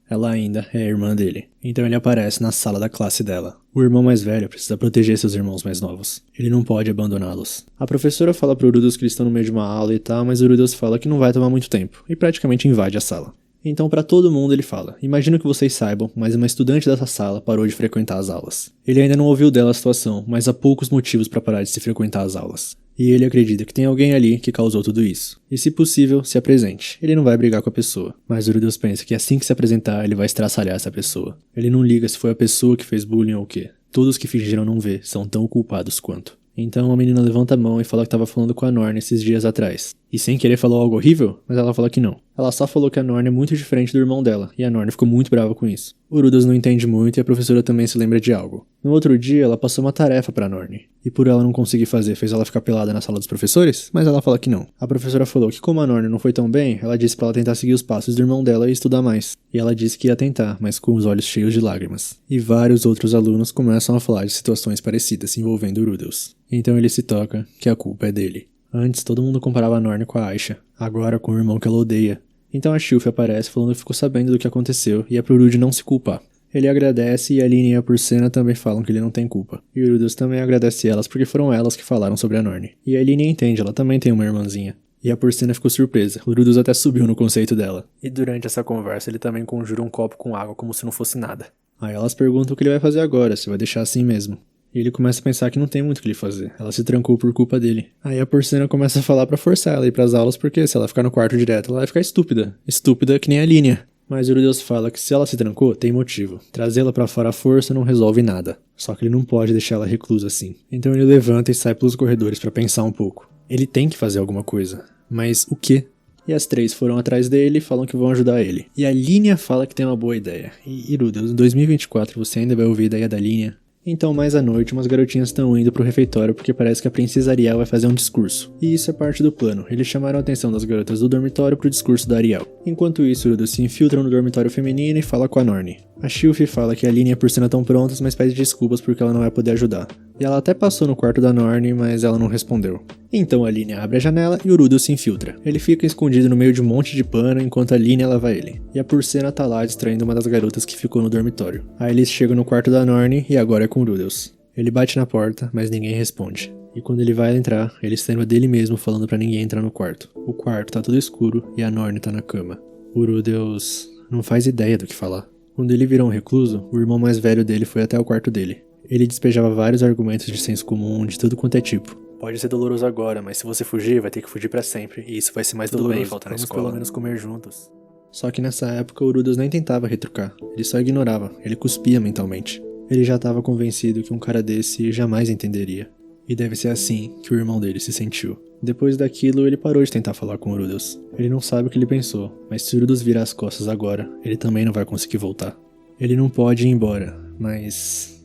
Ela ainda é a irmã dele. Então ele aparece na sala da classe dela. O irmão mais velho precisa proteger seus irmãos mais novos. Ele não pode abandoná-los. A professora fala pro Rudeus que eles estão no meio de uma aula e tal, mas o Rudeus fala que não vai tomar muito tempo. E praticamente invade a sala. Então pra todo mundo ele fala, imagino que vocês saibam, mas uma estudante dessa sala parou de frequentar as aulas. Ele ainda não ouviu dela a situação, mas há poucos motivos pra parar de se frequentar as aulas. E ele acredita que tem alguém ali que causou tudo isso. E se possível, se apresente. Ele não vai brigar com a pessoa. Mas o Rudeus pensa que assim que se apresentar, ele vai estraçalhar essa pessoa. Ele não liga se foi a pessoa que fez bullying ou o quê. Todos que fingiram não ver são tão culpados quanto. Então a menina levanta a mão e fala que estava falando com a Norne esses dias atrás. E sem querer falou algo horrível, mas ela fala que não. Ela só falou que a Norne é muito diferente do irmão dela, e a Norne ficou muito brava com isso. O Rudeus não entende muito e a professora também se lembra de algo. No outro dia, ela passou uma tarefa pra Norne. E por ela não conseguir fazer, fez ela ficar pelada na sala dos professores? Mas ela fala que não. A professora falou que como a Norne não foi tão bem, ela disse pra ela tentar seguir os passos do irmão dela e estudar mais. E ela disse que ia tentar, mas com os olhos cheios de lágrimas. E vários outros alunos começam a falar de situações parecidas envolvendo o Rudeus. Então ele se toca que a culpa é dele. Antes todo mundo comparava a Norne com a Aisha, agora com o irmão que ela odeia. Então a Sylphie aparece falando que ficou sabendo do que aconteceu e é pro Rude não se culpar. Ele agradece e a Aline e a Porcena também falam que ele não tem culpa. E o Rudeus também agradece elas porque foram elas que falaram sobre a Norne. E a Aline entende, ela também tem uma irmãzinha. E a Porcena ficou surpresa, o Rudeus até subiu no conceito dela. E durante essa conversa ele também conjura um copo com água como se não fosse nada. Aí elas perguntam o que ele vai fazer agora, se vai deixar assim mesmo. E ele começa a pensar que não tem muito o que ele fazer. Ela se trancou por culpa dele. Aí a Porcena começa a falar pra forçar ela a ir pras aulas, porque se ela ficar no quarto direto, ela vai ficar estúpida. Estúpida que nem a Línia. Mas o Rudeus fala que se ela se trancou, tem motivo. Trazê-la pra fora à força não resolve nada. Só que ele não pode deixar ela reclusa assim. Então ele levanta e sai pelos corredores pra pensar um pouco. Ele tem que fazer alguma coisa. Mas o quê? E as três foram atrás dele e falam que vão ajudar ele. E a Línia fala que tem uma boa ideia. E Rudeus, em 2024 você ainda vai ouvir a ideia da Línia? Então, mais à noite, umas garotinhas estão indo pro refeitório porque parece que a princesa Ariel vai fazer um discurso. E isso é parte do plano. Eles chamaram a atenção das garotas do dormitório pro discurso da Ariel. Enquanto isso, Rudeus se infiltra no dormitório feminino e fala com a Norne. A Sylphie fala que a Aline e a Porcena estão prontas, mas pede desculpas porque ela não vai poder ajudar. E ela até passou no quarto da Norne, mas ela não respondeu. Então a Aline abre a janela e o Rudeus se infiltra. Ele fica escondido no meio de um monte de pano enquanto a Aline leva ele. E a Porcena tá lá distraindo uma das garotas que ficou no dormitório. Aí eles chegam no quarto da Norne e agora é com o Rudeus. Ele bate na porta, mas ninguém responde. E quando ele vai entrar, ele se lembra dele mesmo falando pra ninguém entrar no quarto. O quarto tá tudo escuro e a Norne tá na cama. O Rudeus não faz ideia do que falar. Quando ele virou um recluso, o irmão mais velho dele foi até o quarto dele. Ele despejava vários argumentos de senso comum, de tudo quanto é tipo. Pode ser doloroso agora, mas se você fugir, vai ter que fugir pra sempre. E isso vai ser mais doloroso, voltar na escola. Pelo menos comer juntos. Só que nessa época o Rudeus nem tentava retrucar. Ele só ignorava, ele cuspia mentalmente. Ele já estava convencido que um cara desse jamais entenderia. E deve ser assim que o irmão dele se sentiu. Depois daquilo, ele parou de tentar falar com o Rudeus. Ele não sabe o que ele pensou, mas se o Rudeus virar as costas agora, ele também não vai conseguir voltar. Ele não pode ir embora, mas...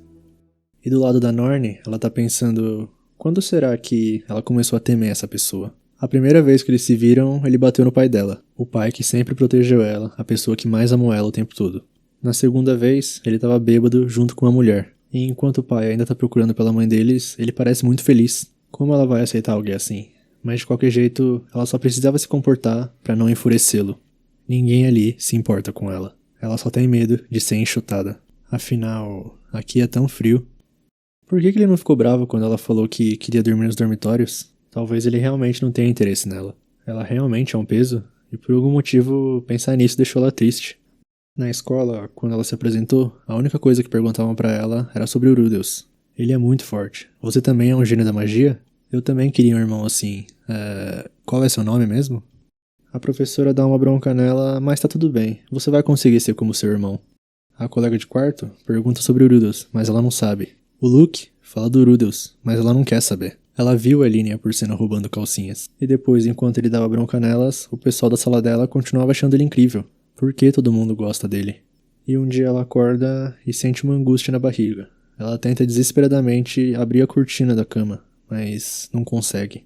E do lado da Norne, ela tá pensando... Quando será que ela começou a temer essa pessoa? A primeira vez que eles se viram, ele bateu no pai dela. O pai que sempre protegeu ela, a pessoa que mais amou ela o tempo todo. Na segunda vez, ele tava bêbado junto com uma mulher. E enquanto o pai ainda tá procurando pela mãe deles, ele parece muito feliz. Como ela vai aceitar alguém assim? Mas de qualquer jeito, ela só precisava se comportar pra não enfurecê-lo. Ninguém ali se importa com ela. Ela só tem medo de ser enxutada. Afinal, aqui é tão frio. Por que ele não ficou bravo quando ela falou que queria dormir nos dormitórios? Talvez ele realmente não tenha interesse nela. Ela realmente é um peso? E por algum motivo, pensar nisso deixou ela triste. Na escola, quando ela se apresentou, a única coisa que perguntavam pra ela era sobre o Rudeus. Ele é muito forte. Você também é um gênio da magia? Eu também queria um irmão assim. Qual é seu nome mesmo? A professora dá uma bronca nela, mas tá tudo bem. Você vai conseguir ser como seu irmão. A colega de quarto pergunta sobre o Rudeus, mas ela não sabe. O Luke fala do Rudeus, mas ela não quer saber. Ela viu a Linea por cena roubando calcinhas. E depois, enquanto ele dava bronca nelas, o pessoal da sala dela continuava achando ele incrível. Por que todo mundo gosta dele? E um dia ela acorda e sente uma angústia na barriga. Ela tenta desesperadamente abrir a cortina da cama, mas não consegue.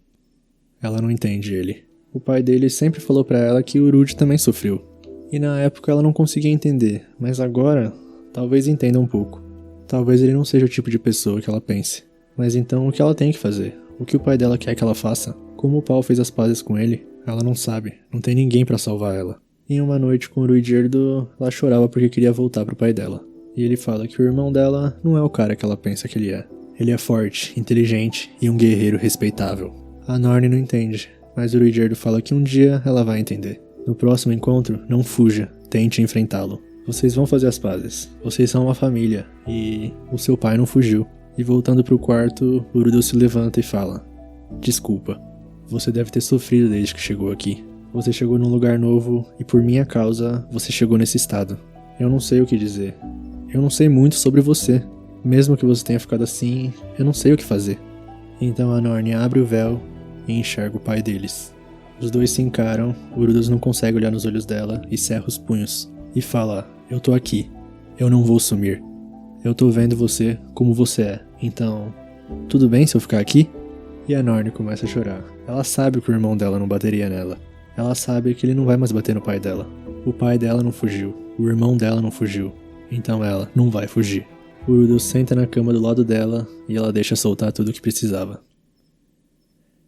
Ela não entende ele. O pai dele sempre falou pra ela que o Rude também sofreu. E na época ela não conseguia entender, mas agora talvez entenda um pouco. Talvez ele não seja o tipo de pessoa que ela pense. Mas então o que ela tem que fazer? O que o pai dela quer que ela faça? Como o Paul fez as pazes com ele? Ela não sabe, não tem ninguém pra salvar ela. Em uma noite com o Ruigerdo, ela chorava porque queria voltar pro pai dela. E ele fala que o irmão dela não é o cara que ela pensa que ele é. Ele é forte, inteligente e um guerreiro respeitável. A Norne não entende, mas o Ruigerdo fala que um dia ela vai entender. No próximo encontro, não fuja, tente enfrentá-lo. Vocês vão fazer as pazes. Vocês são uma família. E o seu pai não fugiu. E voltando pro quarto, o Rudeus se levanta e fala: Desculpa, você deve ter sofrido desde que chegou aqui. Você chegou num lugar novo e por minha causa você chegou nesse estado. Eu não sei o que dizer. Eu não sei muito sobre você. Mesmo que você tenha ficado assim, eu não sei o que fazer. Então a Norne abre o véu e enxerga o pai deles. Os dois se encaram, o Rudeus não consegue olhar nos olhos dela e cerra os punhos. E fala: Eu tô aqui. Eu não vou sumir. Eu tô vendo você como você é. Então, tudo bem se eu ficar aqui? E a Norne começa a chorar. Ela sabe que o irmão dela não bateria nela. Ela sabe que ele não vai mais bater no pai dela. O pai dela não fugiu. O irmão dela não fugiu. Então ela não vai fugir. O Rudeus senta na cama do lado dela e ela deixa soltar tudo o que precisava.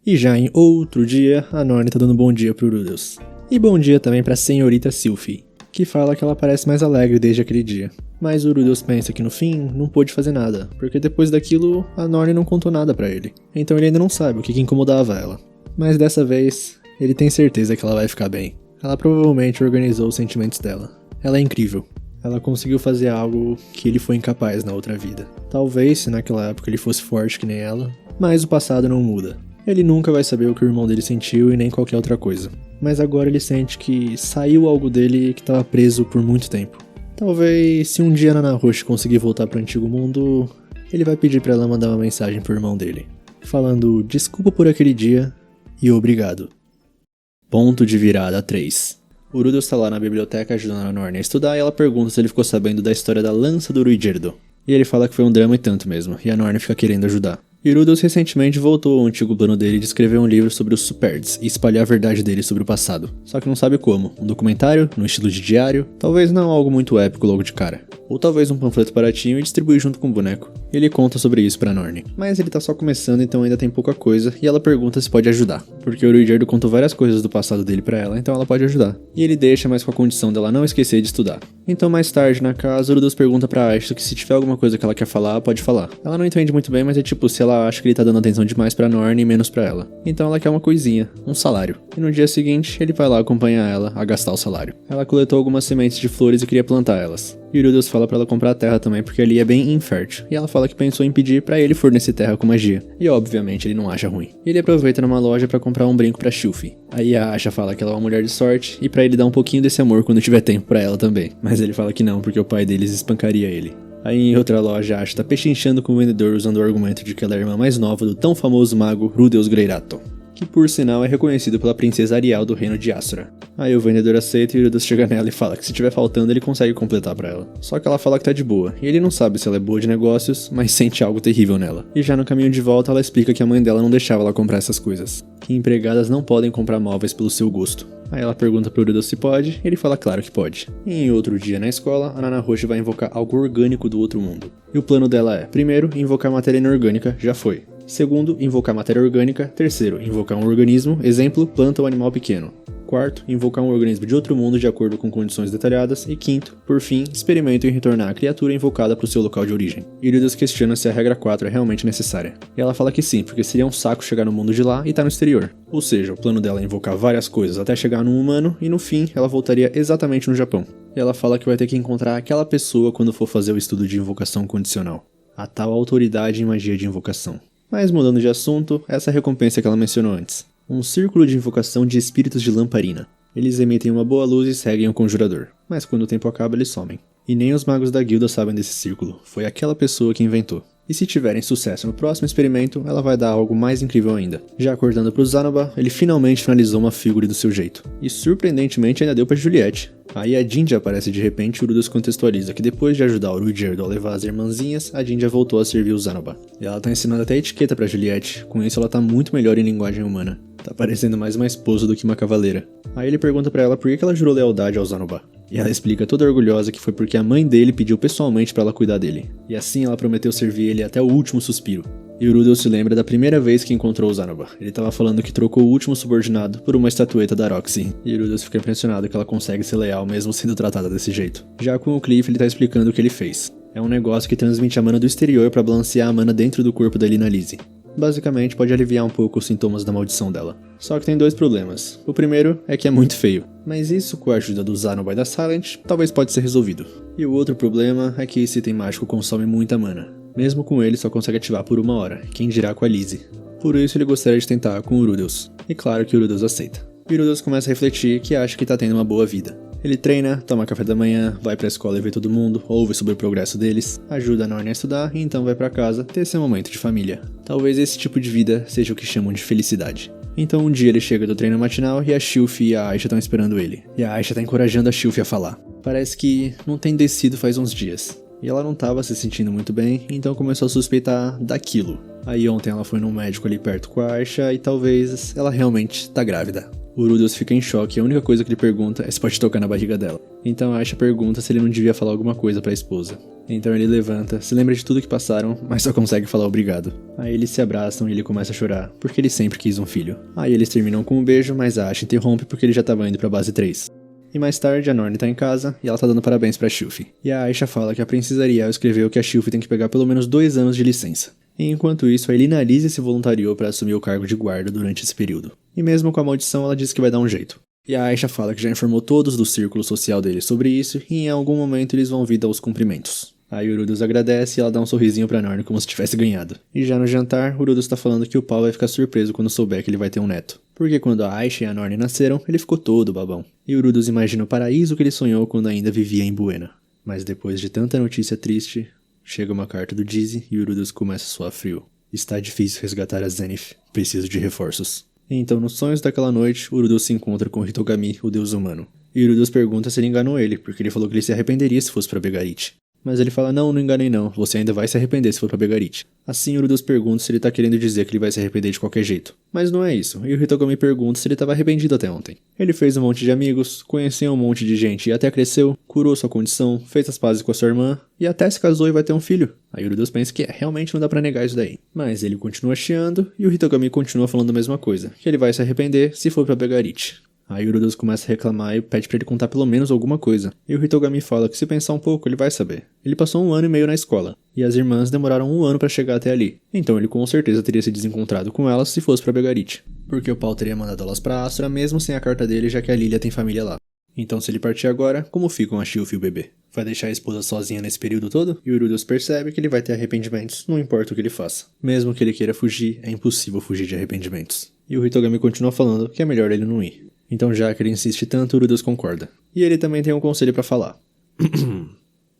E já em outro dia, a Norne tá dando bom dia pro Rudeus. E bom dia também pra senhorita Sylphie, que fala que ela parece mais alegre desde aquele dia. Mas o Rudeus pensa que no fim não pôde fazer nada, porque depois daquilo a Norne não contou nada pra ele. Então ele ainda não sabe o que incomodava ela. Mas dessa vez, ele tem certeza que ela vai ficar bem. Ela provavelmente organizou os sentimentos dela. Ela é incrível. Ela conseguiu fazer algo que ele foi incapaz na outra vida. Talvez se naquela época ele fosse forte que nem ela, mas o passado não muda. Ele nunca vai saber o que o irmão dele sentiu e nem qualquer outra coisa. Mas agora ele sente que saiu algo dele que estava preso por muito tempo. Talvez se um dia Nana Roche conseguir voltar para o antigo mundo, ele vai pedir para ela mandar uma mensagem pro irmão dele, falando desculpa por aquele dia e obrigado. Ponto de virada 3. O Rudeus está lá na biblioteca ajudando a Norne a estudar e ela pergunta se ele ficou sabendo da história da lança do Ruigerdo. E ele fala que foi um drama e tanto mesmo, e a Norne fica querendo ajudar. E Rudeus recentemente voltou ao antigo plano dele de escrever um livro sobre os Superds e espalhar a verdade dele sobre o passado. Só que não sabe como. Um documentário, no estilo de diário, talvez não algo muito épico logo de cara. Ou talvez um panfleto baratinho e distribuir junto com o boneco. Ele conta sobre isso pra Norne. Mas ele tá só começando, então ainda tem pouca coisa, e ela pergunta se pode ajudar. Porque o Ruigerdo contou várias coisas do passado dele pra ela, então ela pode ajudar. E ele deixa, mas com a condição dela não esquecer de estudar. Então mais tarde, na casa, o Rudeus pergunta pra Ashton que se tiver alguma coisa que ela quer falar, pode falar. Ela não entende muito bem, mas é tipo, se ela acha que ele tá dando atenção demais pra Norne e menos pra ela. Então ela quer uma coisinha, um salário. E no dia seguinte, ele vai lá acompanhar ela a gastar o salário. Ela coletou algumas sementes de flores e queria plantar elas. E o Rudeus fala pra ela comprar a terra também, porque ali é bem infértil. E ela fala que pensou em pedir pra ele fornecer terra com magia. E obviamente ele não acha ruim. E ele aproveita numa loja pra comprar um brinco pra Sylphie. Aí a Asha fala que ela é uma mulher de sorte, e pra ele dar um pouquinho desse amor quando tiver tempo pra ela também. Mas ele fala que não, porque o pai deles espancaria ele. Aí em outra loja, a Asha tá pechinchando com o vendedor usando o argumento de que ela é a irmã mais nova do tão famoso mago Rudeus Greirato, que por sinal é reconhecido pela princesa Ariel do reino de Asura. Aí o vendedor aceita e o Rudeus chega nela e fala que se tiver faltando ele consegue completar pra ela. Só que ela fala que tá de boa, e ele não sabe se ela é boa de negócios, mas sente algo terrível nela. E já no caminho de volta ela explica que a mãe dela não deixava ela comprar essas coisas, que empregadas não podem comprar móveis pelo seu gosto. Aí ela pergunta pro Rudeus se pode, e ele fala claro que pode. E em outro dia na escola, a Nana Roche vai invocar algo orgânico do outro mundo. E o plano dela é, primeiro, invocar matéria inorgânica, já foi. Segundo, invocar matéria orgânica. Terceiro, invocar um organismo, exemplo, planta ou animal pequeno. Quarto, invocar um organismo de outro mundo de acordo com condições detalhadas. E quinto, por fim, experimento em retornar a criatura invocada para o seu local de origem. Iridius questiona se a regra 4 é realmente necessária. E ela fala que sim, porque seria um saco chegar no mundo de lá e tá no exterior. Ou seja, o plano dela é invocar várias coisas até chegar num humano e no fim ela voltaria exatamente no Japão. E ela fala que vai ter que encontrar aquela pessoa quando for fazer o estudo de invocação condicional. A tal autoridade em magia de invocação. Mas mudando de assunto, essa recompensa que ela mencionou antes. Um círculo de invocação de espíritos de lamparina. Eles emitem uma boa luz e seguem o conjurador, mas quando o tempo acaba eles somem. E nem os magos da guilda sabem desse círculo, foi aquela pessoa que inventou. E se tiverem sucesso no próximo experimento, ela vai dar algo mais incrível ainda. Já acordando pro Zanoba, ele finalmente finalizou uma figure do seu jeito. E surpreendentemente ainda deu pra Juliette. Aí a Jinja aparece de repente e o Rudeus contextualiza que depois de ajudar o Ruigerdo a levar as irmãzinhas, a Jinja voltou a servir o Zanoba. E ela tá ensinando até etiqueta pra Juliette, com isso ela tá muito melhor em linguagem humana. Tá parecendo mais uma esposa do que uma cavaleira. Aí ele pergunta pra ela por que ela jurou lealdade ao Zanoba. E ela explica toda orgulhosa que foi porque a mãe dele pediu pessoalmente pra ela cuidar dele. E assim ela prometeu servir ele até o último suspiro. E o Rudeus se lembra da primeira vez que encontrou o Zanoba. Ele tava falando que trocou o último subordinado por uma estatueta da Roxy. E o Rudeus fica impressionado que ela consegue ser leal mesmo sendo tratada desse jeito. Já com o Cliff ele tá explicando o que ele fez. É um negócio que transmite a mana do exterior pra balancear a mana dentro do corpo da Lina Lise. Basicamente pode aliviar um pouco os sintomas da maldição dela. Só que tem dois problemas. O primeiro é que é muito feio, mas isso com a ajuda do Zanoba e da Silent talvez pode ser resolvido. E o outro problema é que esse item mágico consome muita mana. Mesmo com ele só consegue ativar por 1 hora, quem dirá com a Lise. Por isso ele gostaria de tentar com o Rudeus. E claro que o Rudeus aceita. E o Rudeus começa a refletir que acha que tá tendo uma boa vida. Ele treina, toma café da manhã, vai pra escola e vê todo mundo, ouve sobre o progresso deles, ajuda a Norne a estudar e então vai pra casa ter seu momento de família. Talvez esse tipo de vida seja o que chamam de felicidade. Então um dia ele chega do treino matinal e a Shilfi e a Aisha estão esperando ele. E a Aisha tá encorajando a Shilfi a falar. Parece que não tem descido faz uns dias. E ela não tava se sentindo muito bem, então começou a suspeitar daquilo. Aí ontem ela foi num médico ali perto com a Aisha e talvez ela realmente tá grávida. O Rudeus fica em choque e a única coisa que ele pergunta é se pode tocar na barriga dela. Então a Aisha pergunta se ele não devia falar alguma coisa pra esposa. Então ele levanta, se lembra de tudo que passaram, mas só consegue falar obrigado. Aí eles se abraçam e ele começa a chorar, porque ele sempre quis um filho. Aí eles terminam com um beijo, mas a Aisha interrompe porque ele já tava indo pra base 3. E mais tarde a Norne tá em casa e ela tá dando parabéns pra Shilfi. E a Aisha fala que a princesa Ariel escreveu que a Shilfi tem que pegar pelo menos 2 anos de licença. E enquanto isso, a Lina Lise se voluntariou para assumir o cargo de guarda durante esse período. E mesmo com a maldição, ela diz que vai dar um jeito. E a Aisha fala que já informou todos do círculo social dele sobre isso e em algum momento eles vão vir dar os cumprimentos. Aí o Rudeus agradece e ela dá um sorrisinho pra Norne como se tivesse ganhado. E já no jantar, o Rudeus tá falando que o Paul vai ficar surpreso quando souber que ele vai ter um neto. Porque quando a Aisha e a Norne nasceram, ele ficou todo babão. E o Rudeus imagina o paraíso que ele sonhou quando ainda vivia em Buena. Mas depois de tanta notícia triste, chega uma carta do Dizzy e o Rudeus começa a suar frio. Está difícil resgatar a Zenith. Preciso de reforços. Então, nos sonhos daquela noite, o Rudeus se encontra com Hitogami, o deus humano. E o Rudeus pergunta se ele enganou ele, porque ele falou que ele se arrependeria se fosse pra Begarit. Mas ele fala, não enganei não, você ainda vai se arrepender se for pra Begarit. Assim o Rudeus pergunta se ele tá querendo dizer que ele vai se arrepender de qualquer jeito. Mas não é isso, e o Hitogami pergunta se ele tava arrependido até ontem. Ele fez um monte de amigos, conheceu um monte de gente e até cresceu, curou sua condição, fez as pazes com a sua irmã, e até se casou e vai ter um filho. Aí o Rudeus pensa que realmente não dá pra negar isso daí. Mas ele continua chiando, e o Hitogami continua falando a mesma coisa, que ele vai se arrepender se for pra Begarit. Aí o Rudeus começa a reclamar e pede pra ele contar pelo menos alguma coisa. E o Hitogami fala que se pensar um pouco, ele vai saber. Ele passou 1 ano e meio na escola, e as irmãs demoraram 1 ano pra chegar até ali. Então ele com certeza teria se desencontrado com elas se fosse pra Begarit. Porque o Paul teria mandado elas pra Astra mesmo sem a carta dele, já que a Lilia tem família lá. Então se ele partir agora, como ficam a Shilfi e o bebê? Vai deixar a esposa sozinha nesse período todo? E o Rudeus percebe que ele vai ter arrependimentos, não importa o que ele faça. Mesmo que ele queira fugir, é impossível fugir de arrependimentos. E o Hitogami continua falando que é melhor ele não ir. Então já que ele insiste tanto, o Rudeus concorda. E ele também tem um conselho pra falar.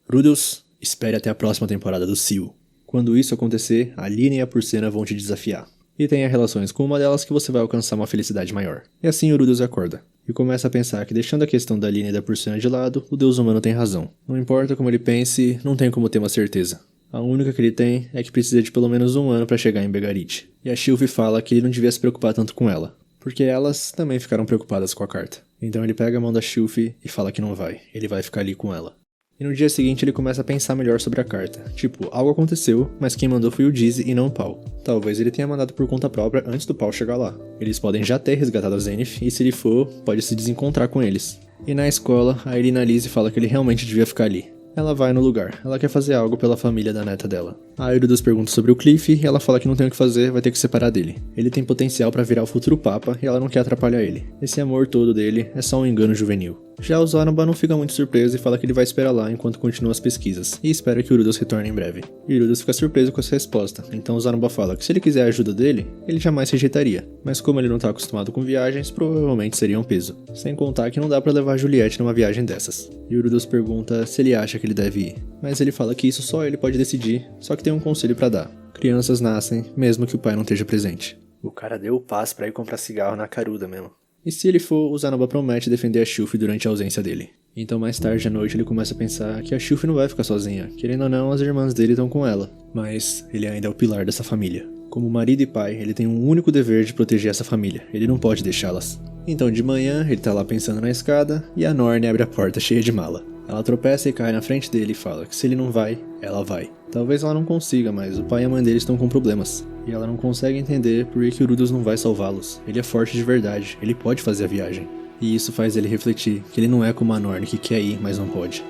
Rudeus, espere até a próxima temporada do Seal. Quando isso acontecer, a Lina e a Purcena vão te desafiar. E tenha relações com uma delas que você vai alcançar uma felicidade maior. E assim o Rudeus acorda. E começa a pensar que deixando a questão da Lina e da Purcena de lado, o deus humano tem razão. Não importa como ele pense, não tem como ter uma certeza. A única que ele tem é que precisa de pelo menos 1 ano pra chegar em Begarit. E a Shilfi fala que ele não devia se preocupar tanto com ela. Porque elas também ficaram preocupadas com a carta. Então ele pega a mão da Shilfi e fala que não vai. Ele vai ficar ali com ela. E no dia seguinte ele começa a pensar melhor sobre a carta. Tipo, algo aconteceu, mas quem mandou foi o Dizzy e não o Paul. Talvez ele tenha mandado por conta própria antes do Paul chegar lá. Eles podem já ter resgatado a Zenith, e se ele for, pode se desencontrar com eles. E na escola, a Elinalise fala que ele realmente devia ficar ali. Ela vai no lugar, ela quer fazer algo pela família da neta dela. A Eurydice pergunta sobre o Cliff e ela fala que não tem o que fazer, vai ter que separar dele. Ele tem potencial pra virar o futuro papa e ela não quer atrapalhar ele. Esse amor todo dele é só um engano juvenil. Já o Zanoba não fica muito surpreso e fala que ele vai esperar lá enquanto continua as pesquisas, e espera que o Eurydice retorne em breve. E o Eurydice fica surpreso com essa resposta, então o Zanoba fala que se ele quiser a ajuda dele, ele jamais rejeitaria, mas como ele não tá acostumado com viagens, provavelmente seria um peso. Sem contar que não dá pra levar a Juliette numa viagem dessas. E o Eurydice pergunta se ele acha que ele deve ir, mas ele fala que isso só ele pode decidir, só que tem um conselho pra dar. Crianças nascem, mesmo que o pai não esteja presente. O cara deu o passe pra ir comprar cigarro na caruda mesmo. E se ele for, o Zanoba promete defender a Sylphie durante a ausência dele. Então mais tarde à noite ele começa a pensar que a Sylphie não vai ficar sozinha. Querendo ou não, as irmãs dele estão com ela. Mas ele ainda é o pilar dessa família. Como marido e pai, ele tem um único dever de proteger essa família. Ele não pode deixá-las. Então de manhã, ele tá lá pensando na escada e a Norne abre a porta cheia de mala. Ela tropeça e cai na frente dele e fala que se ele não vai, ela vai. Talvez ela não consiga, mas o pai e a mãe dele estão com problemas. E ela não consegue entender por que o Eurydice não vai salvá-los. Ele é forte de verdade, ele pode fazer a viagem. E isso faz ele refletir que ele não é como a Norne que quer ir, mas não pode.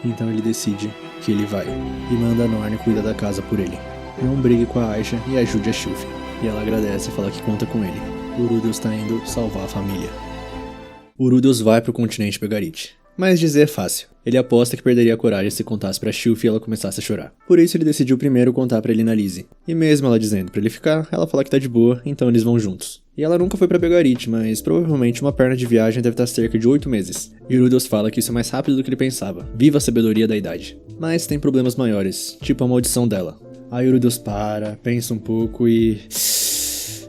Então ele decide que ele vai, e manda a Norne cuidar da casa por ele. Não brigue com a Aisha e ajude a Sylphie. E ela agradece e fala que conta com ele. O Eurydice está indo salvar a família. O Eurydice vai pro continente Begarit. Mas dizer é fácil. Ele aposta que perderia a coragem se contasse pra Sylphie e ela começasse a chorar. Por isso ele decidiu primeiro contar pra Elinalise. E mesmo ela dizendo pra ele ficar, ela fala que tá de boa, então eles vão juntos. E ela nunca foi pra Begarit, mas provavelmente uma perna de viagem deve estar cerca de 8 meses. E Eurydice fala que isso é mais rápido do que ele pensava. Viva a sabedoria da idade. Mas tem problemas maiores, tipo a maldição dela. A Eurydice pensa um pouco e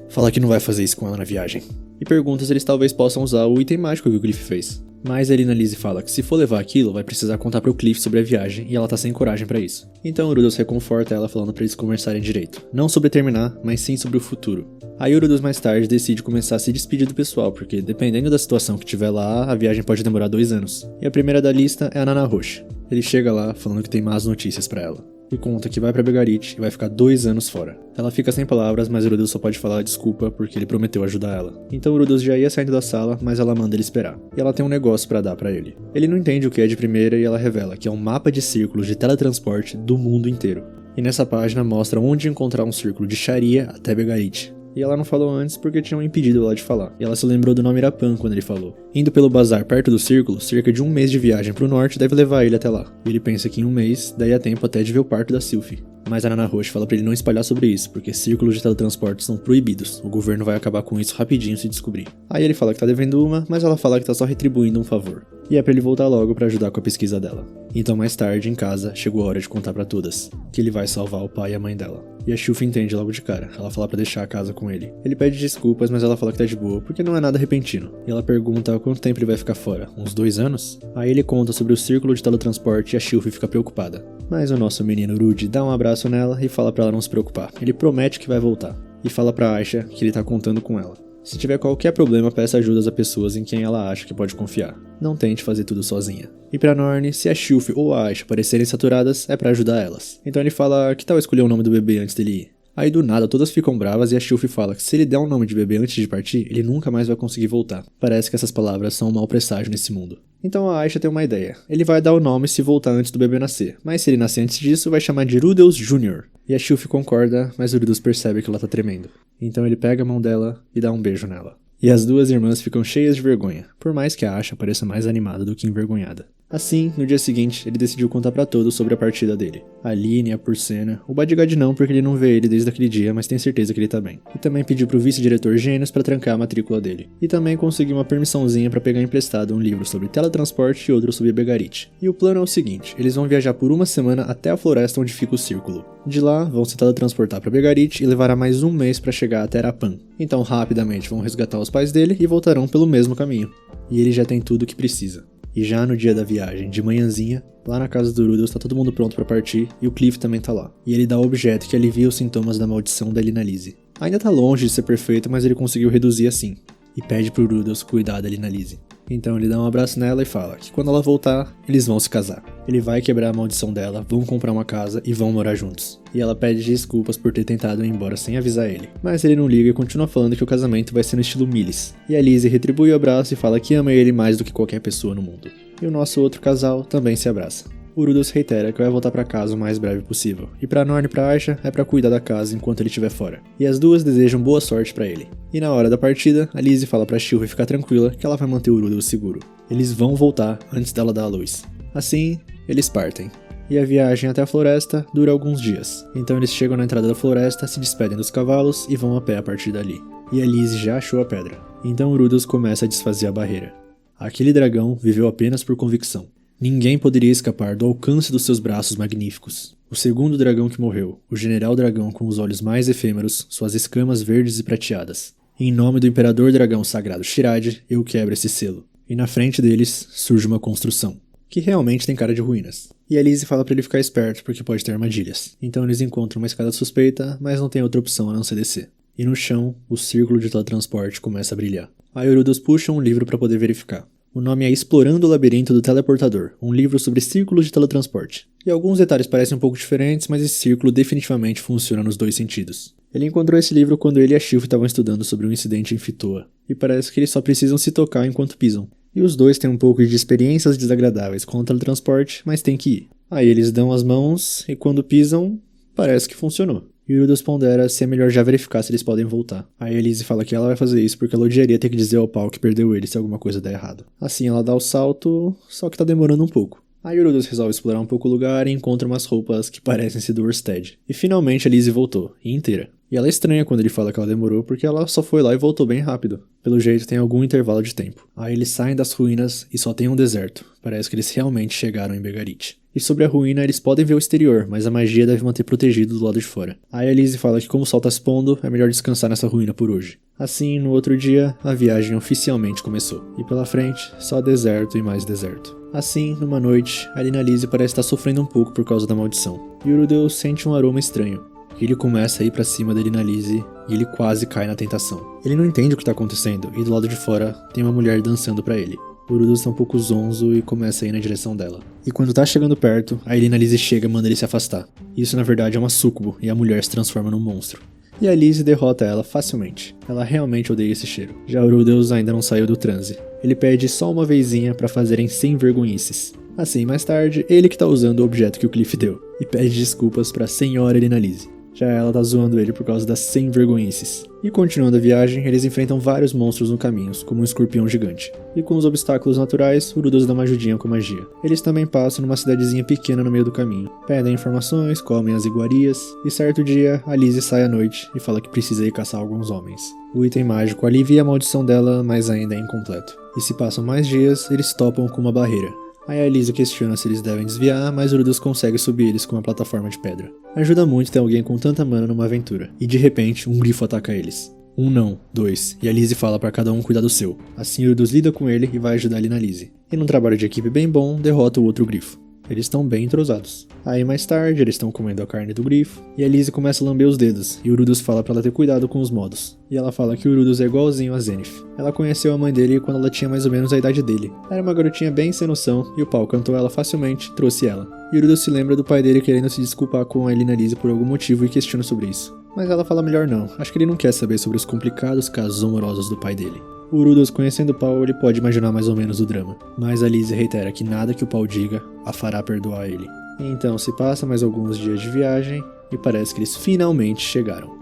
fala que não vai fazer isso com ela na viagem. E pergunta se eles talvez possam usar o item mágico que o Cliff fez. Mas a Elinalise fala que se for levar aquilo, vai precisar contar pro Cliff sobre a viagem e ela tá sem coragem pra isso. Então Eurydice reconforta ela falando pra eles conversarem direito. Não sobre terminar, mas sim sobre o futuro. A Eurydice mais tarde decide começar a se despedir do pessoal, porque dependendo da situação que tiver lá, a viagem pode demorar 2 anos. E a primeira da lista é a Nana Roche. Ele chega lá falando que tem más notícias pra ela. E conta que vai pra Begarit e vai ficar 2 anos fora. Ela fica sem palavras, mas Eurydice só pode falar desculpa porque ele prometeu ajudar ela. Então Eurydice já ia saindo da sala, mas ela manda ele esperar. E ela tem um negócio pra dar pra ele. Ele não entende o que é de primeira e ela revela que é um mapa de círculos de teletransporte do mundo inteiro. E nessa página mostra onde encontrar um círculo de Sharia até Begarit. E ela não falou antes porque tinham impedido ela de falar. E ela se lembrou do nome Irapan quando ele falou. Indo pelo bazar perto do círculo, cerca de 1 mês de viagem pro norte deve levar ele até lá. E ele pensa que em 1 mês daria tempo até de ver o parto da Sylphie. Mas a Nana Roche fala pra ele não espalhar sobre isso, porque círculos de teletransporte são proibidos. O governo vai acabar com isso rapidinho se descobrir. Aí ele fala que tá devendo uma, mas ela fala que tá só retribuindo um favor. E é pra ele voltar logo pra ajudar com a pesquisa dela. Então mais tarde, em casa, chegou a hora de contar pra todas que ele vai salvar o pai e a mãe dela. E a Sylphie entende logo de cara. Ela fala pra deixar a casa com ele. Ele pede desculpas, mas ela fala que tá de boa, porque não é nada repentino. E ela pergunta quanto tempo ele vai ficar fora. Uns 2 anos? Aí ele conta sobre o círculo de teletransporte e a Sylphie fica preocupada. Mas o nosso menino Rudy dá um abraço nela e fala pra ela não se preocupar. Ele promete que vai voltar. E fala pra Aisha que ele tá contando com ela. Se tiver qualquer problema, peça ajudas a pessoas em quem ela acha que pode confiar. Não tente fazer tudo sozinha. E pra Norne, se a Sylphie ou a Aisha parecerem saturadas, é pra ajudar elas. Então ele fala que tal escolher o nome do bebê antes dele ir. Aí do nada todas ficam bravas e a Sylphie fala que se ele der um nome de bebê antes de partir, ele nunca mais vai conseguir voltar. Parece que essas palavras são um mau presságio nesse mundo. Então a Aisha tem uma ideia. Ele vai dar o nome se voltar antes do bebê nascer, mas se ele nascer antes disso, vai chamar de Rudeus Jr. E a Sylphie concorda, mas o Rudeus percebe que ela tá tremendo. Então ele pega a mão dela e dá um beijo nela. E as duas irmãs ficam cheias de vergonha, por mais que a Aisha pareça mais animada do que envergonhada. Assim, no dia seguinte, ele decidiu contar pra todos sobre a partida dele. A Aline, a Porcena, o Bodyguard não porque ele não vê ele desde aquele dia, mas tem certeza que ele tá bem. E também pediu pro vice-diretor Gênios pra trancar a matrícula dele. E também conseguiu uma permissãozinha pra pegar emprestado um livro sobre teletransporte e outro sobre Begarit. E o plano é o seguinte, eles vão viajar por 1 semana até a floresta onde fica o círculo. De lá, vão se teletransportar pra Begarit e levará mais 1 mês pra chegar até Arapan. Então rapidamente vão resgatar os pais dele e voltarão pelo mesmo caminho. E ele já tem tudo o que precisa. E já no dia da viagem, de manhãzinha, lá na casa do Rudeus tá todo mundo pronto pra partir e o Cliff também tá lá. E ele dá o objeto que alivia os sintomas da maldição da Elinalise. Ainda tá longe de ser perfeito, mas ele conseguiu reduzir assim. E pede pro Rudeus cuidar da Elinalise. Então ele dá um abraço nela e fala que quando ela voltar, eles vão se casar. Ele vai quebrar a maldição dela, vão comprar uma casa e vão morar juntos. E ela pede desculpas por ter tentado ir embora sem avisar ele. Mas ele não liga e continua falando que o casamento vai ser no estilo Millis. E a Lizzie retribui o abraço e fala que ama ele mais do que qualquer pessoa no mundo. E o nosso outro casal também se abraça. O Rudolph reitera que vai voltar pra casa o mais breve possível, e pra Norn e pra Aisha é pra cuidar da casa enquanto ele estiver fora. E as duas desejam boa sorte pra ele. E na hora da partida, a Lizzie fala pra Sylvie ficar tranquila que ela vai manter o Rudolph seguro. Eles vão voltar antes dela dar a luz. Assim, eles partem. E a viagem até a floresta dura alguns dias. Então eles chegam na entrada da floresta, se despedem dos cavalos e vão a pé a partir dali. E a Lizzie já achou a pedra. Então o Rudolph começa a desfazer a barreira. Aquele dragão viveu apenas por convicção. Ninguém poderia escapar do alcance dos seus braços magníficos. O segundo dragão que morreu, o general dragão com os olhos mais efêmeros, suas escamas verdes e prateadas. Em nome do imperador dragão sagrado Shirad, eu quebro esse selo. E na frente deles surge uma construção, que realmente tem cara de ruínas. E a Lizzie fala pra ele ficar esperto porque pode ter armadilhas. Então eles encontram uma escada suspeita, mas não tem outra opção a não ser descer. E no chão, o círculo de teletransporte começa a brilhar. Aí o Rudolph puxa um livro para poder verificar. O nome é Explorando o Labirinto do Teleportador, um livro sobre círculos de teletransporte. E alguns detalhes parecem um pouco diferentes, mas esse círculo definitivamente funciona nos dois sentidos. Ele encontrou esse livro quando ele e a Sylvie estavam estudando sobre um incidente em Fitoa, e parece que eles só precisam se tocar enquanto pisam. E os dois têm um pouco de experiências desagradáveis com o teletransporte, mas tem que ir. Aí eles dão as mãos, e quando pisam, parece que funcionou. E o Rudolph pondera se é melhor já verificar se eles podem voltar. Aí a Lizzie fala que ela vai fazer isso porque ela odiaria ter que dizer ao pau que perdeu ele se alguma coisa der errado. Assim ela dá o salto, só que tá demorando um pouco. Aí o Rudolph resolve explorar um pouco o lugar e encontra umas roupas que parecem ser do Orsted. E finalmente a Lizzie voltou, e inteira. E ela estranha quando ele fala que ela demorou porque ela só foi lá e voltou bem rápido. Pelo jeito tem algum intervalo de tempo. Aí eles saem das ruínas e só tem um deserto. Parece que eles realmente chegaram em Begarit. E sobre a ruína eles podem ver o exterior, mas a magia deve manter protegido do lado de fora. Aí a Lizzie fala que como o sol tá se pondo, é melhor descansar nessa ruína por hoje. Assim, no outro dia, a viagem oficialmente começou. E pela frente, só deserto e mais deserto. Assim, numa noite, a Lina Lizzie parece estar sofrendo um pouco por causa da maldição. E o Rudolph sente um aroma estranho. Ele começa a ir pra cima da Lina Lizzie e ele quase cai na tentação. Ele não entende o que tá acontecendo e do lado de fora tem uma mulher dançando pra ele. O Rudolph está um pouco zonzo e começa a ir na direção dela. E quando tá chegando perto, a Lina Lizzie chega e manda ele se afastar. Isso na verdade é uma súcubo e a mulher se transforma num monstro. E a Lizzie derrota ela facilmente. Ela realmente odeia esse cheiro. Já o Rudolph ainda não saiu do transe. Ele pede só uma vezinha pra fazerem 100 vergonhices. Assim, mais tarde, ele que tá usando o objeto que o Cliff deu. E pede desculpas pra senhora Lina Lizzie. Já ela tá zoando ele por causa das 100 vergonhices. E continuando a viagem, eles enfrentam vários monstros no caminho, como um escorpião gigante. E com os obstáculos naturais, o Rudolph dá uma ajudinha com magia. Eles também passam numa cidadezinha pequena no meio do caminho. Pedem informações, comem as iguarias, e certo dia, a Lizzie sai à noite e fala que precisa ir caçar alguns homens. O item mágico alivia a maldição dela, mas ainda é incompleto. E se passam mais dias, eles topam com uma barreira. Aí a Lizzie questiona se eles devem desviar, mas o Rudolph consegue subir eles com uma plataforma de pedra. Ajuda muito ter alguém com tanta mana numa aventura. E de repente, um grifo ataca eles. Um não, dois, e a Lizzie fala pra cada um cuidar do seu. Assim o Rudolph lida com ele e vai ajudar ali na Lizzie. E num trabalho de equipe bem bom, derrota o outro grifo. Eles estão bem entrosados. Aí mais tarde, eles estão comendo a carne do grifo, e a Lizzie começa a lamber os dedos, e o Rudolph fala pra ela ter cuidado com os modos. E ela fala que o Rudolph é igualzinho a Zenith. Ela conheceu a mãe dele quando ela tinha mais ou menos a idade dele. Era uma garotinha bem sem noção, e o pau cantou ela facilmente, trouxe ela. E o Rudolph se lembra do pai dele querendo se desculpar com a Lina Lizzie por algum motivo e questiona sobre isso. Mas ela fala melhor não, acho que ele não quer saber sobre os complicados casos amorosos do pai dele. O Rudolph, conhecendo o Paul, ele pode imaginar mais ou menos o drama, mas a Lizzie reitera que nada que o Paul diga a fará perdoar ele. Então se passa mais alguns dias de viagem e parece que eles finalmente chegaram.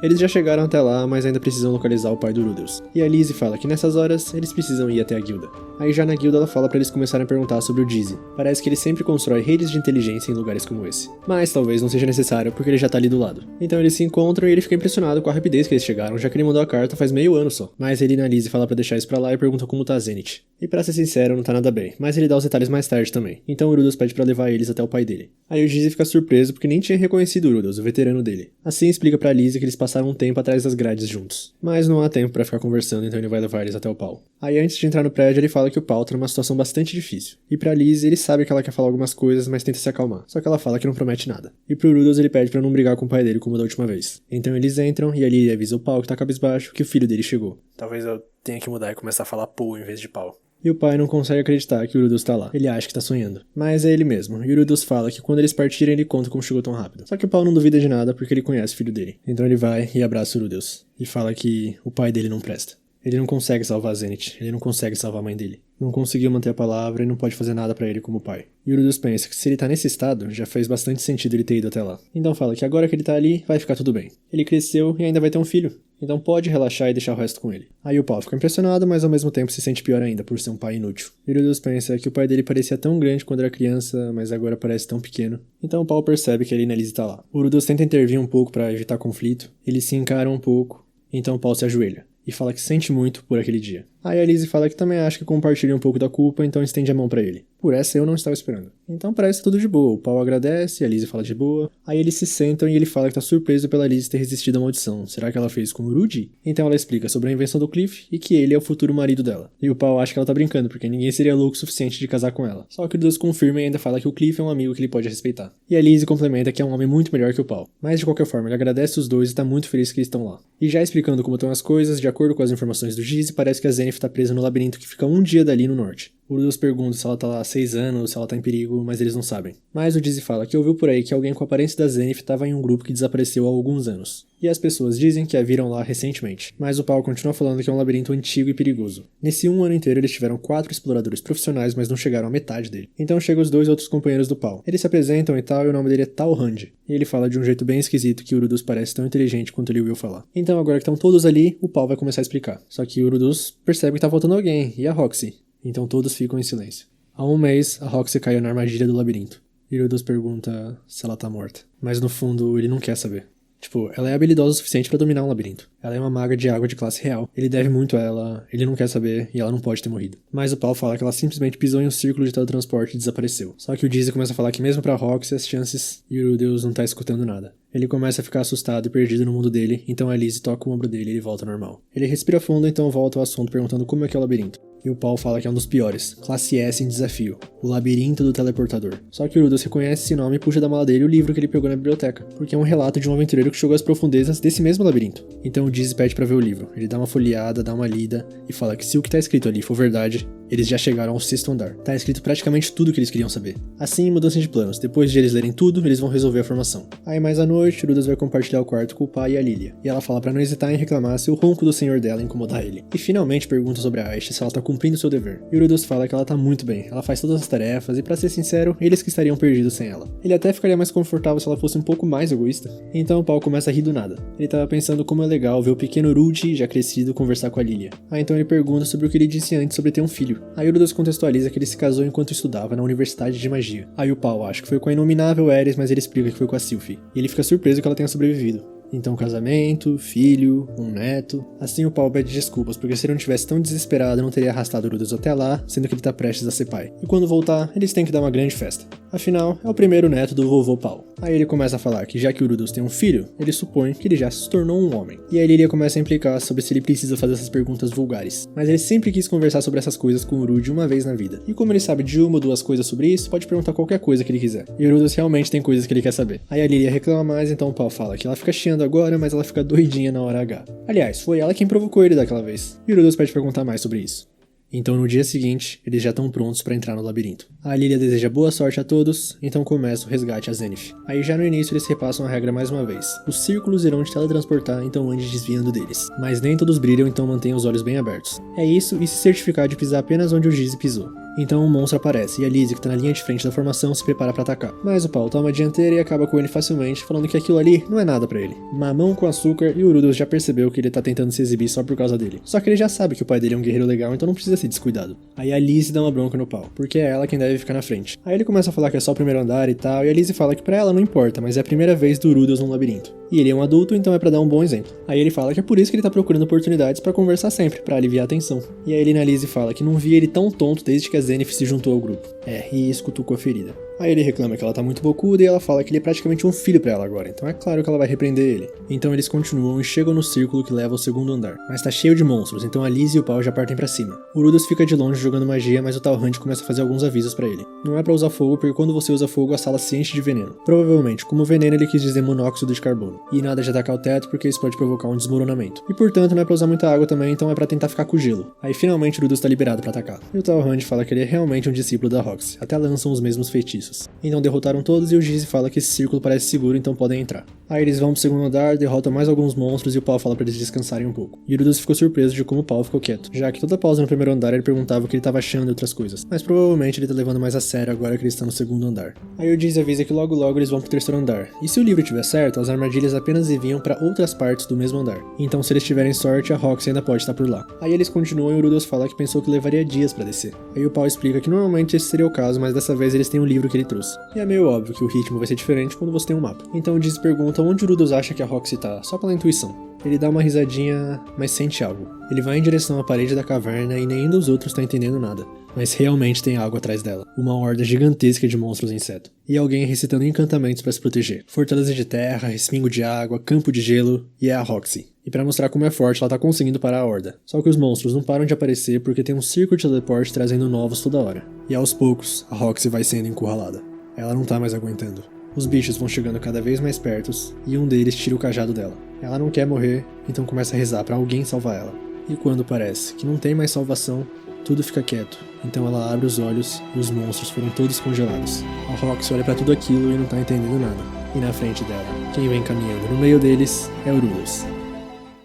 Eles já chegaram até lá, mas ainda precisam localizar o pai do Rudolph. E a Lizzie fala que nessas horas eles precisam ir até a guilda. Aí já na guilda ela fala pra eles começarem a perguntar sobre o Dizzy. Parece que ele sempre constrói redes de inteligência em lugares como esse. Mas talvez não seja necessário porque ele já tá ali do lado. Então eles se encontram e ele fica impressionado com a rapidez que eles chegaram, já que ele mandou a carta faz meio ano só. Mas ele e a Lizzie fala pra deixar isso pra lá e pergunta como tá a Zenith. E pra ser sincero, não tá nada bem, mas ele dá os detalhes mais tarde também. Então o Rudolph pede pra levar eles até o pai dele. Aí o Dizzy fica surpreso porque nem tinha reconhecido o Rudolph, o veterano dele. Assim explica pra Lizzie que eles passaram um tempo atrás das grades juntos. Mas não há tempo pra ficar conversando, então ele vai levar eles até o Paul. Aí antes de entrar no prédio, ele fala que o Paul tá numa situação bastante difícil. E pra Lizzie, ele sabe que ela quer falar algumas coisas, mas tenta se acalmar. Só que ela fala que não promete nada. E pro Rudolph ele pede pra não brigar com o pai dele como da última vez. Então eles entram e ali ele avisa o Paul que tá cabisbaixo que o filho dele chegou. Talvez eu tenha que mudar e começar a falar pô em vez de pau. E o pai não consegue acreditar que o Urudus tá lá. Ele acha que tá sonhando. Mas é ele mesmo. E o Urudus fala que quando eles partirem ele conta como chegou tão rápido. Só que o Paul não duvida de nada porque ele conhece o filho dele. Então ele vai e abraça o Urudus. E fala que o pai dele não presta. Ele não consegue salvar a Zenith. Ele não consegue salvar a mãe dele. Não conseguiu manter a palavra e não pode fazer nada pra ele como pai. E o Urudus pensa que se ele tá nesse estado, já faz bastante sentido ele ter ido até lá. Então fala que agora que ele tá ali, vai ficar tudo bem. Ele cresceu e ainda vai ter um filho. Então pode relaxar e deixar o resto com ele. Aí o Paul fica impressionado, mas ao mesmo tempo se sente pior ainda por ser um pai inútil. E o Urudus pensa que o pai dele parecia tão grande quando era criança, mas agora parece tão pequeno. Então o Paul percebe que a Lizzie tá lá. O Urudus tenta intervir um pouco pra evitar conflito. Eles se encaram um pouco, então o Paul se ajoelha. E fala que sente muito por aquele dia. Aí a Lizzie fala que também acha que compartilha um pouco da culpa, então estende a mão pra ele. Por essa eu não estava esperando. Então parece tudo de boa. O Paul agradece, a Lizzie fala de boa. Aí eles se sentam e ele fala que tá surpreso pela Lizzie ter resistido à maldição. Será que ela fez com o Rudy? Então ela explica sobre a invenção do Cliff e que ele é o futuro marido dela. E o Paul acha que ela tá brincando, porque ninguém seria louco o suficiente de casar com ela. Só que o Deus confirma e ainda fala que o Cliff é um amigo que ele pode respeitar. E a Lizzie complementa que é um homem muito melhor que o Paul. Mas de qualquer forma, ele agradece os dois e tá muito feliz que eles estão lá. E já explicando como estão as coisas, de acordo com as informações do Giz, parece que a Zenith tá presa no labirinto que fica um dia dali no norte. O Urudus pergunta se ela tá lá há 6 anos, se ela tá em perigo, mas eles não sabem. Mas o Dizzy fala que ouviu por aí que alguém com a aparência da Zenith estava em um grupo que desapareceu há alguns anos. E as pessoas dizem que a viram lá recentemente. Mas o Paul continua falando que é um labirinto antigo e perigoso. Nesse um ano inteiro eles tiveram 4 exploradores profissionais, mas não chegaram à metade dele. Então chegam os 2 outros companheiros do Paul. Eles se apresentam e tal, e o nome dele é Tal Hand. E ele fala de um jeito bem esquisito que o Urudus parece tão inteligente quanto ele ouviu falar. Então agora que estão todos ali, o Paul vai começar a explicar. Só que o Urudus percebe que tá faltando alguém, e a Roxy. Então todos ficam em silêncio. Há um mês, a Roxy caiu na armadilha do labirinto. E Urudus pergunta se ela tá morta. Mas no fundo, ele não quer saber. Tipo, ela é habilidosa o suficiente pra dominar um labirinto. Ela é uma maga de água de classe real. Ele deve muito a ela, ele não quer saber e ela não pode ter morrido. Mas o Paul fala que ela simplesmente pisou em um círculo de teletransporte e desapareceu. Só que o Dizzy começa a falar que mesmo pra Roxy as chances... E o Deus não tá escutando nada. Ele começa a ficar assustado e perdido no mundo dele, então a Lizzie toca o ombro dele e ele volta ao normal. Ele respira fundo, então volta ao assunto perguntando como é que é o labirinto. E o Paul fala que é um dos piores, classe S em desafio, o labirinto do teleportador. Só que o Urudus reconhece esse nome e puxa da mala dele o livro que ele pegou na biblioteca, porque é um relato de um aventureiro que chegou às profundezas desse mesmo labirinto. Então o Dizzy pede pra ver o livro, ele dá uma folheada, dá uma lida e fala que se o que tá escrito ali for verdade, eles já chegaram ao 6º andar. Tá escrito praticamente tudo o que eles queriam saber. Assim, mudança de planos. Depois de eles lerem tudo, eles vão resolver a formação. Aí mais à noite, Urudus vai compartilhar o quarto com o pai e a Lilia. E ela fala pra não hesitar em reclamar se o ronco do senhor dela incomodar ele. E finalmente pergunta sobre a Aisha se ela tá cumprindo seu dever. E Urudus fala que ela tá muito bem. Ela faz todas as tarefas e, pra ser sincero, eles que estariam perdidos sem ela. Ele até ficaria mais confortável se ela fosse um pouco mais egoísta. Então o Paul começa a rir do nada. Ele tava pensando como é legal ver o pequeno Rudy, já crescido, conversar com a Lilia. Aí então ele pergunta sobre o que ele disse antes sobre ter um filho. Aí Urudus contextualiza que ele se casou enquanto estudava na Universidade de Magia. Aí o Paul acha que foi com a inominável Ares, mas ele explica que foi com a Sylphie. E ele fica surpreso que ela tenha sobrevivido. Então casamento, filho, um neto... Assim o Paul pede desculpas, porque se ele não tivesse tão desesperado não teria arrastado o Urudus até lá, sendo que ele tá prestes a ser pai. E quando voltar, eles têm que dar uma grande festa. Afinal, é o primeiro neto do vovô Paul. Aí ele começa a falar que já que o Urudus tem um filho, ele supõe que ele já se tornou um homem. E aí Lilia começa a implicar sobre se ele precisa fazer essas perguntas vulgares. Mas ele sempre quis conversar sobre essas coisas com o Rudy uma vez na vida. E como ele sabe de uma ou 2 coisas sobre isso, pode perguntar qualquer coisa que ele quiser. E o Urudus realmente tem coisas que ele quer saber. Aí a Lilia reclama mais, então o Paul fala que ela fica chiando agora, mas ela fica doidinha na hora H. Aliás, foi ela quem provocou ele daquela vez. E o Urudus pede perguntar mais sobre isso. Então no dia seguinte, eles já estão prontos para entrar no labirinto. A Lilia deseja boa sorte a todos, então começa o resgate a Zenith. Aí já no início eles repassam a regra mais uma vez. Os círculos irão te teletransportar, então ande desviando deles. Mas nem todos brilham, então mantenha os olhos bem abertos. É isso e se certificar de pisar apenas onde o Dizzy pisou. Então um monstro aparece, e a Lizzie, que tá na linha de frente da formação, se prepara pra atacar. Mas o Paul toma a dianteira e acaba com ele facilmente, falando que aquilo ali não é nada pra ele. Mamão com açúcar, e o Urudus já percebeu que ele tá tentando se exibir só por causa dele. Só que ele já sabe que o pai dele é um guerreiro legal, então não precisa ser descuidado. Aí a Lizzie dá uma bronca no Paul, porque é ela quem deve ficar na frente. Aí ele começa a falar que é só o primeiro andar e tal, e a Lizzie fala que pra ela não importa, mas é a primeira vez do Urudus num labirinto. E ele é um adulto, então é pra dar um bom exemplo. Aí ele fala que é por isso que ele tá procurando oportunidades pra conversar sempre, pra aliviar a tensão. E aí ele na Lizzie fala que não via ele tão tonto desde que a Zenith se juntou ao grupo. E isso cutucou a ferida. Aí ele reclama que ela tá muito bocuda e ela fala que ele é praticamente um filho pra ela agora, então é claro que ela vai repreender ele. Então eles continuam e chegam no círculo que leva ao segundo andar, mas tá cheio de monstros, então a Liz e o Paul já partem pra cima. O Rudeus fica de longe jogando magia, mas o Tal Hunt começa a fazer alguns avisos pra ele. Não é pra usar fogo, porque quando você usa fogo a sala se enche de veneno. Provavelmente, como veneno ele quis dizer monóxido de carbono. E nada de atacar o teto, porque isso pode provocar um desmoronamento. E portanto não é pra usar muita água também, então é pra tentar ficar com gelo. Aí finalmente o Rudeus tá liberado pra atacar. E o Tal Hunt fala que ele é realmente um discípulo da Roxy, até lançam os mesmos feitiços. Então derrotaram todos e o Giz fala que esse círculo parece seguro, então podem entrar. Aí eles vão pro segundo andar, derrotam mais alguns monstros e o Paul fala pra eles descansarem um pouco. E o Rudeus ficou surpreso de como o Paul ficou quieto, já que toda pausa no primeiro andar ele perguntava o que ele tava achando e outras coisas, mas provavelmente ele tá levando mais a sério agora que ele está no segundo andar. Aí o Giz avisa que logo logo eles vão pro terceiro andar, e se o livro tiver certo, as armadilhas apenas enviam pra outras partes do mesmo andar, então se eles tiverem sorte, a Roxy ainda pode estar por lá. Aí eles continuam e o Rudeus fala que pensou que levaria dias pra descer. Aí o Paul explica que normalmente esse seria o caso, mas dessa vez eles têm um livro que ele trouxe. E é meio óbvio que o ritmo vai ser diferente quando você tem um mapa. Então o Giz pergunta onde o Rudeus acha que a Roxy tá, só pela intuição. Ele dá uma risadinha, mas sente algo. Ele vai em direção à parede da caverna e nenhum dos outros tá entendendo nada. Mas realmente tem algo atrás dela. Uma horda gigantesca de monstros inseto. E alguém recitando encantamentos para se proteger. Fortaleza de terra, respingo de água, campo de gelo, e é a Roxy. E pra mostrar como é forte, ela tá conseguindo parar a horda. Só que os monstros não param de aparecer porque tem um círculo de teleporte trazendo novos toda hora. E aos poucos, a Roxy vai sendo encurralada. Ela não tá mais aguentando. Os bichos vão chegando cada vez mais perto e um deles tira o cajado dela. Ela não quer morrer, então começa a rezar pra alguém salvar ela. E quando parece que não tem mais salvação, tudo fica quieto. Então ela abre os olhos e os monstros foram todos congelados. A Roxy olha pra tudo aquilo e não tá entendendo nada. E na frente dela, quem vem caminhando no meio deles é o Rudeus.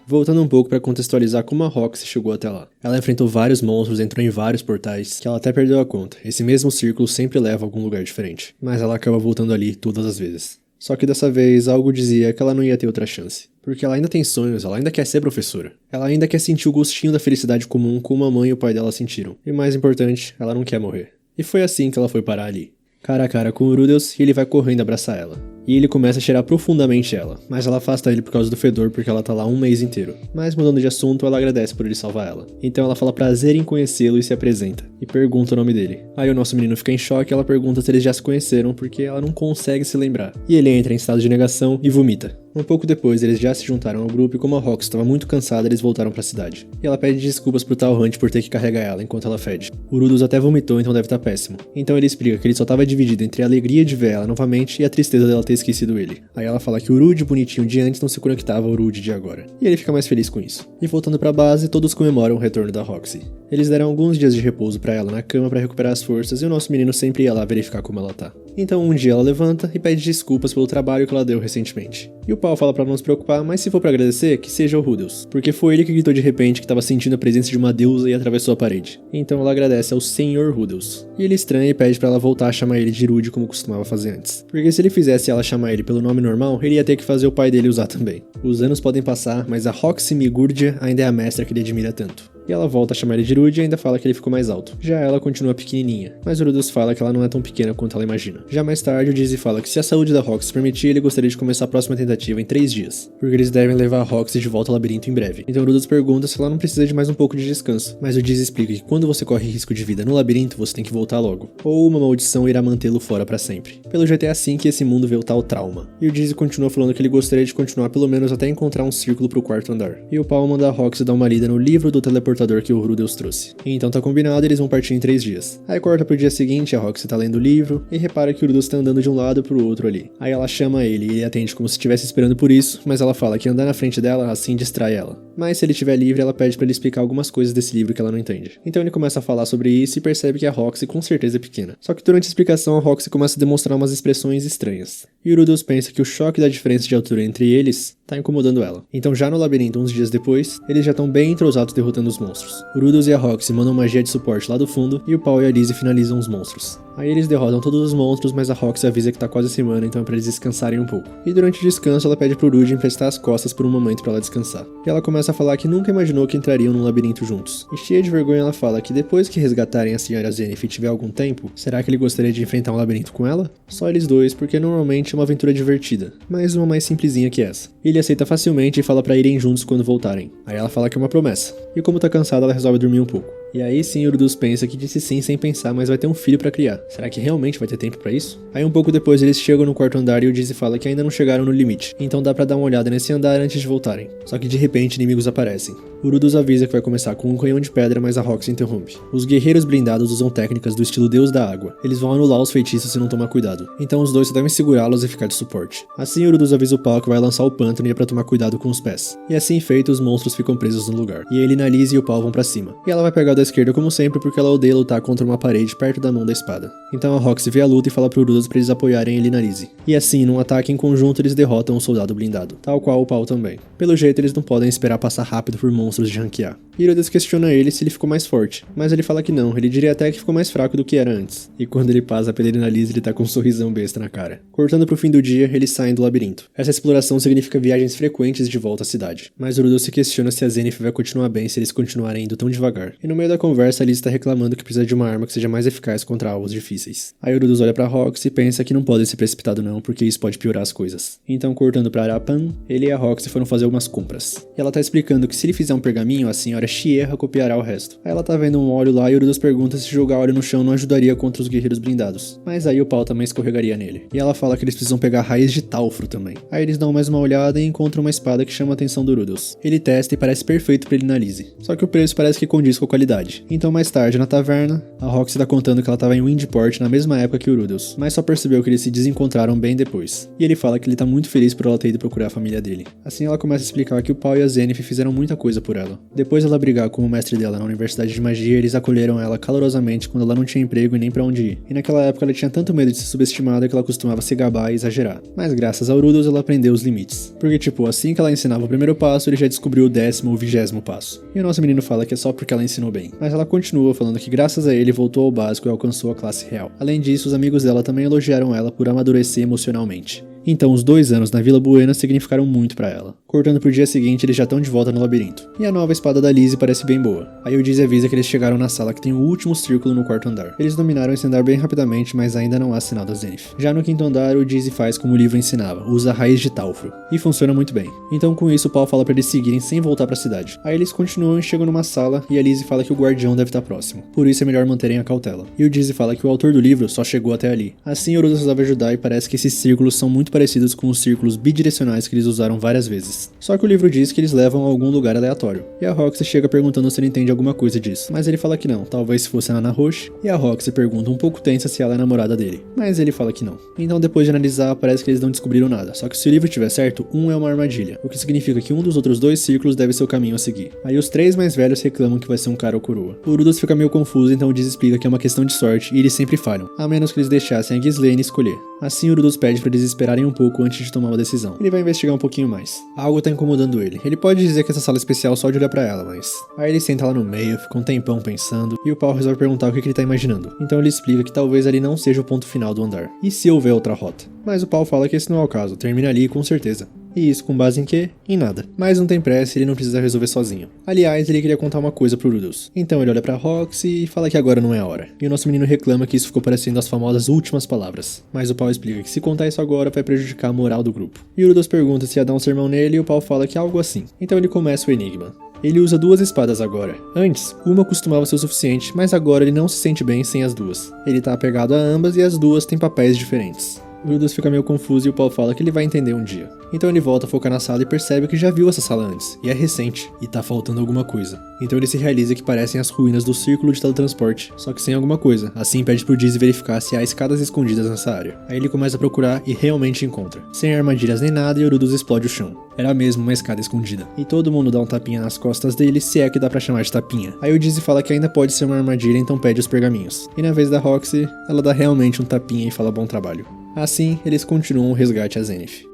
Voltando um pouco para contextualizar como a Roxy chegou até lá. Ela enfrentou vários monstros, entrou em vários portais, que ela até perdeu a conta. Esse mesmo círculo sempre leva a algum lugar diferente, mas ela acaba voltando ali todas as vezes. Só que dessa vez algo dizia que ela não ia ter outra chance. Porque ela ainda tem sonhos, ela ainda quer ser professora. Ela ainda quer sentir o gostinho da felicidade comum como a mãe e o pai dela sentiram. E mais importante, ela não quer morrer. E foi assim que ela foi parar ali. Cara a cara com o Rudeus e ele vai correndo abraçar ela. E ele começa a cheirar profundamente ela, mas ela afasta ele por causa do fedor porque ela tá lá um mês inteiro. Mas mudando de assunto, ela agradece por ele salvar ela. Então ela fala prazer em conhecê-lo e se apresenta. E pergunta o nome dele. Aí o nosso menino fica em choque e ela pergunta se eles já se conheceram porque ela não consegue se lembrar. E ele entra em estado de negação e vomita. Um pouco depois, eles já se juntaram ao grupo e como a Roxy estava muito cansada, eles voltaram pra cidade. E ela pede desculpas pro Tal Hunt por ter que carregar ela enquanto ela fede. O Rudeus até vomitou, então deve estar péssimo. Então ele explica que ele só estava dividido entre a alegria de ver ela novamente e a tristeza dela ter esquecido ele. Aí ela fala que o Rude bonitinho de antes não se conectava ao Rude de agora. E ele fica mais feliz com isso. E voltando pra base, todos comemoram o retorno da Roxy. Eles deram alguns dias de repouso pra ela na cama pra recuperar as forças e o nosso menino sempre ia lá verificar como ela tá. Então um dia ela levanta e pede desculpas pelo trabalho que ela deu recentemente. E o Paul fala pra não se preocupar, mas se for pra agradecer, que seja o Rudeus. Porque foi ele que gritou de repente que tava sentindo a presença de uma deusa e atravessou a parede. Então ela agradece ao Senhor Rudeus. E ele estranha e pede pra ela voltar a chamar ele de Rude como costumava fazer antes. Porque se ele fizesse ela chamar ele pelo nome normal, ele ia ter que fazer o pai dele usar também. Os anos podem passar, mas a Roxy Migurdia ainda é a mestra que ele admira tanto. E ela volta a chamar ele de Rude e ainda fala que ele ficou mais alto. Já ela continua pequenininha, mas o Rudeus fala que ela não é tão pequena quanto ela imagina. Já mais tarde, o Dizzy fala que se a saúde da Roxy permitir, ele gostaria de começar a próxima tentativa em 3 dias, porque eles devem levar a Roxy de volta ao labirinto em breve. Então o Rudeus pergunta se ela não precisa de mais um pouco de descanso, mas o Dizzy explica que quando você corre risco de vida no labirinto, você tem que voltar logo, ou uma maldição irá mantê-lo fora pra sempre. Pelo jeito é assim que esse mundo vê o tal trauma. E o Dizzy continua falando que ele gostaria de continuar pelo menos até encontrar um círculo pro quarto andar. E o Paul manda a Roxy dar uma lida no livro do teleportador que o Rudeus trouxe. E então tá combinado, eles vão partir em 3 dias. Aí corta pro dia seguinte, a Roxy tá lendo o livro e repara que o Rudeus tá andando de um lado pro outro ali. Aí ela chama ele e ele atende como se estivesse esperando por isso, mas ela fala que andar na frente dela assim distrai ela. Mas se ele estiver livre, ela pede pra ele explicar algumas coisas desse livro que ela não entende. Então ele começa a falar sobre isso e percebe que a Roxy com certeza é pequena. Só que durante a explicação, a Roxy começa a demonstrar umas expressões estranhas. E o Rudeus pensa que o choque da diferença de altura entre eles tá incomodando ela. Então já no labirinto, uns dias depois, eles já estão bem entrosados derrotando os monstros. O Rudeus e a Roxy mandam magia de suporte lá do fundo e o Paul e a Lizzie finalizam os monstros. Aí eles derrotam todos os monstros, mas a Roxy avisa que tá quase semana, então é pra eles descansarem um pouco. E durante o descanso, ela pede pro Rude emprestar as costas por um momento pra ela descansar. E ela começa a falar que nunca imaginou que entrariam num labirinto juntos. E cheia de vergonha, ela fala que depois que resgatarem a Sra. Zenith e tiver algum tempo, será que ele gostaria de enfrentar um labirinto com ela? Só eles dois, porque normalmente é uma aventura divertida, mas uma mais simplesinha que essa. Ele aceita facilmente e fala pra irem juntos quando voltarem. Aí ela fala que é uma promessa. E como tá cansada, ela resolve dormir um pouco. E aí sim Urudus pensa que disse sim sem pensar, mas vai ter um filho pra criar. Será que realmente vai ter tempo pra isso? Aí um pouco depois eles chegam no quarto andar e o Dizzy fala que ainda não chegaram no limite, então dá pra dar uma olhada nesse andar antes de voltarem. Só que de repente inimigos aparecem. Urudus avisa que vai começar com um canhão de pedra, mas a Roxy interrompe. Os guerreiros blindados usam técnicas do estilo Deus da Água. Eles vão anular os feitiços se não tomar cuidado. Então os dois só devem segurá-los e ficar de suporte. Assim Urudus avisa o Paul que vai lançar o pântano e é pra tomar cuidado com os pés. E assim feito, os monstros ficam presos no lugar. E ele, Elinarise e o Paul vão pra cima. E ela vai pegar o da esquerda como sempre porque ela odeia lutar contra uma parede perto da mão da espada. Então a Roxy vê a luta e fala pro Urudus pra eles apoiarem Elinarise. E assim, num ataque em conjunto, eles derrotam o soldado blindado. Tal qual o Paul também. Pelo jeito, eles não podem esperar passar rápido por monstros de ranquear. E Urudus questiona ele se ele ficou mais forte, mas ele fala que não, ele diria até que ficou mais fraco do que era antes. E quando ele passa pela Elinarise, ele tá com um sorrisão besta na cara. Cortando pro fim do dia, eles saem do labirinto. Essa exploração significa viagens frequentes de volta à cidade. Mas Urudus se questiona se a Zenith vai continuar bem se eles continuarem indo tão devagar. E no meio da conversa, a Liz tá reclamando que precisa de uma arma que seja mais eficaz contra alvos difíceis. Aí Urudus olha pra Roxy e pensa que não podem ser precipitado não, porque isso pode piorar as coisas. Então, cortando pra Arapan, ele e a Roxy foram fazer algumas compras. E ela tá explicando que se ele fizer um pergaminho, a senhora Shierra copiará o resto. Aí ela tá vendo um óleo lá e Urudus pergunta se jogar óleo no chão não ajudaria contra os guerreiros blindados. Mas aí o Paul também escorregaria nele. E ela fala que eles precisam pegar raiz de Talfro também. Aí eles dão mais uma olhada e encontram uma espada que chama a atenção do Urudus. Ele testa e parece perfeito pra Elinarise. Só que o preço parece que condiz com a qualidade. Então mais tarde, na taverna, a Roxy tá contando que ela tava em Windport na mesma época que Urudus, mas só percebeu que eles se desencontraram bem depois. E ele fala que ele tá muito feliz por ela ter ido procurar a família dele. Assim ela começa a explicar que o Paul e a Zenith fizeram muita coisa por ela. Depois dela brigar com o mestre dela na Universidade de Magia, eles acolheram ela calorosamente quando ela não tinha emprego e nem pra onde ir. E naquela época ela tinha tanto medo de ser subestimada que ela costumava se gabar e exagerar. Mas graças a Urudus ela aprendeu os limites. Porque tipo, assim que ela ensinava o primeiro passo, ele já descobriu o 10º ou 20º passo. E o nosso menino fala que é só porque ela ensinou bem. Mas ela continua falando que graças a ele voltou ao básico e alcançou a classe real. Além disso, os amigos dela também elogiaram ela por amadurecer emocionalmente. Então os 2 anos na Vila Buena significaram muito pra ela. Cortando pro dia seguinte, eles já estão de volta no labirinto. E a nova espada da Lizzie parece bem boa. Aí o Dizzy avisa que eles chegaram na sala que tem o último círculo no 4º andar. Eles dominaram esse andar bem rapidamente, mas ainda não há sinal da Zenith. Já no 5º andar, o Dizzy faz como o livro ensinava, usa a raiz de Talfro. E funciona muito bem. Então com isso, o Paul fala pra eles seguirem sem voltar pra cidade. Aí eles continuam e chegam numa sala, e a Lizzie fala que o guardião deve estar próximo. Por isso é melhor manterem a cautela. E o Dizzy fala que o autor do livro só chegou até ali. Assim, Urudus resolve ajudar e parece que esses círculos são muito parecidos com os círculos bidirecionais que eles usaram várias vezes. Só que o livro diz que eles levam a algum lugar aleatório. E a Roxy chega perguntando se ele entende alguma coisa disso. Mas ele fala que não, talvez fosse a Nana Roche. E a Roxy pergunta um pouco tensa se ela é namorada dele. Mas ele fala que não. Então depois de analisar, parece que eles não descobriram nada. Só que se o livro estiver certo, um é uma armadilha. O que significa que um dos outros 2 círculos deve ser o caminho a seguir. Aí os 3 mais velhos reclamam que vai ser um cara ou coroa. O Urudus fica meio confuso, então o Diz explica que é uma questão de sorte e eles sempre falham. A menos que eles deixassem a Ghislaine escolher. Assim o Urudus pede para eles esperarem um pouco antes de tomar uma decisão. Ele vai investigar um pouquinho mais. Algo tá incomodando ele. Ele pode dizer que essa sala é especial só de olhar pra ela, mas... Aí ele senta lá no meio, fica um tempão pensando, e o Paul resolve perguntar o que ele tá imaginando. Então ele explica que talvez ali não seja o ponto final do andar. E se houver outra rota? Mas o Paul fala que esse não é o caso, termina ali com certeza. E isso com base em quê? Em nada. Mas não tem pressa e ele não precisa resolver sozinho. Aliás, ele queria contar uma coisa pro Urudus. Então ele olha pra Roxy e fala que agora não é a hora. E o nosso menino reclama que isso ficou parecendo as famosas últimas palavras. Mas o Paul explica que se contar isso agora vai prejudicar a moral do grupo. E o Urudus pergunta se ia dar um sermão nele e o Paul fala que é algo assim. Então ele começa o enigma. Ele usa 2 espadas agora. Antes, uma costumava ser o suficiente, mas agora ele não se sente bem sem as 2. Ele tá apegado a ambas e as 2 têm papéis diferentes. O Urudus fica meio confuso e o Paul fala que ele vai entender um dia. Então ele volta a focar na sala e percebe que já viu essa sala antes, e é recente, e tá faltando alguma coisa. Então ele se realiza que parecem as ruínas do círculo de teletransporte, só que sem alguma coisa. Assim pede pro Dizzy verificar se há escadas escondidas nessa área. Aí ele começa a procurar e realmente encontra. Sem armadilhas nem nada, e o Urudus explode o chão. Era mesmo uma escada escondida. E todo mundo dá um tapinha nas costas dele, se é que dá pra chamar de tapinha. Aí o Dizzy fala que ainda pode ser uma armadilha, então pede os pergaminhos. E na vez da Roxy, ela dá realmente um tapinha e fala bom trabalho. Assim, eles continuam o resgate a Zenith.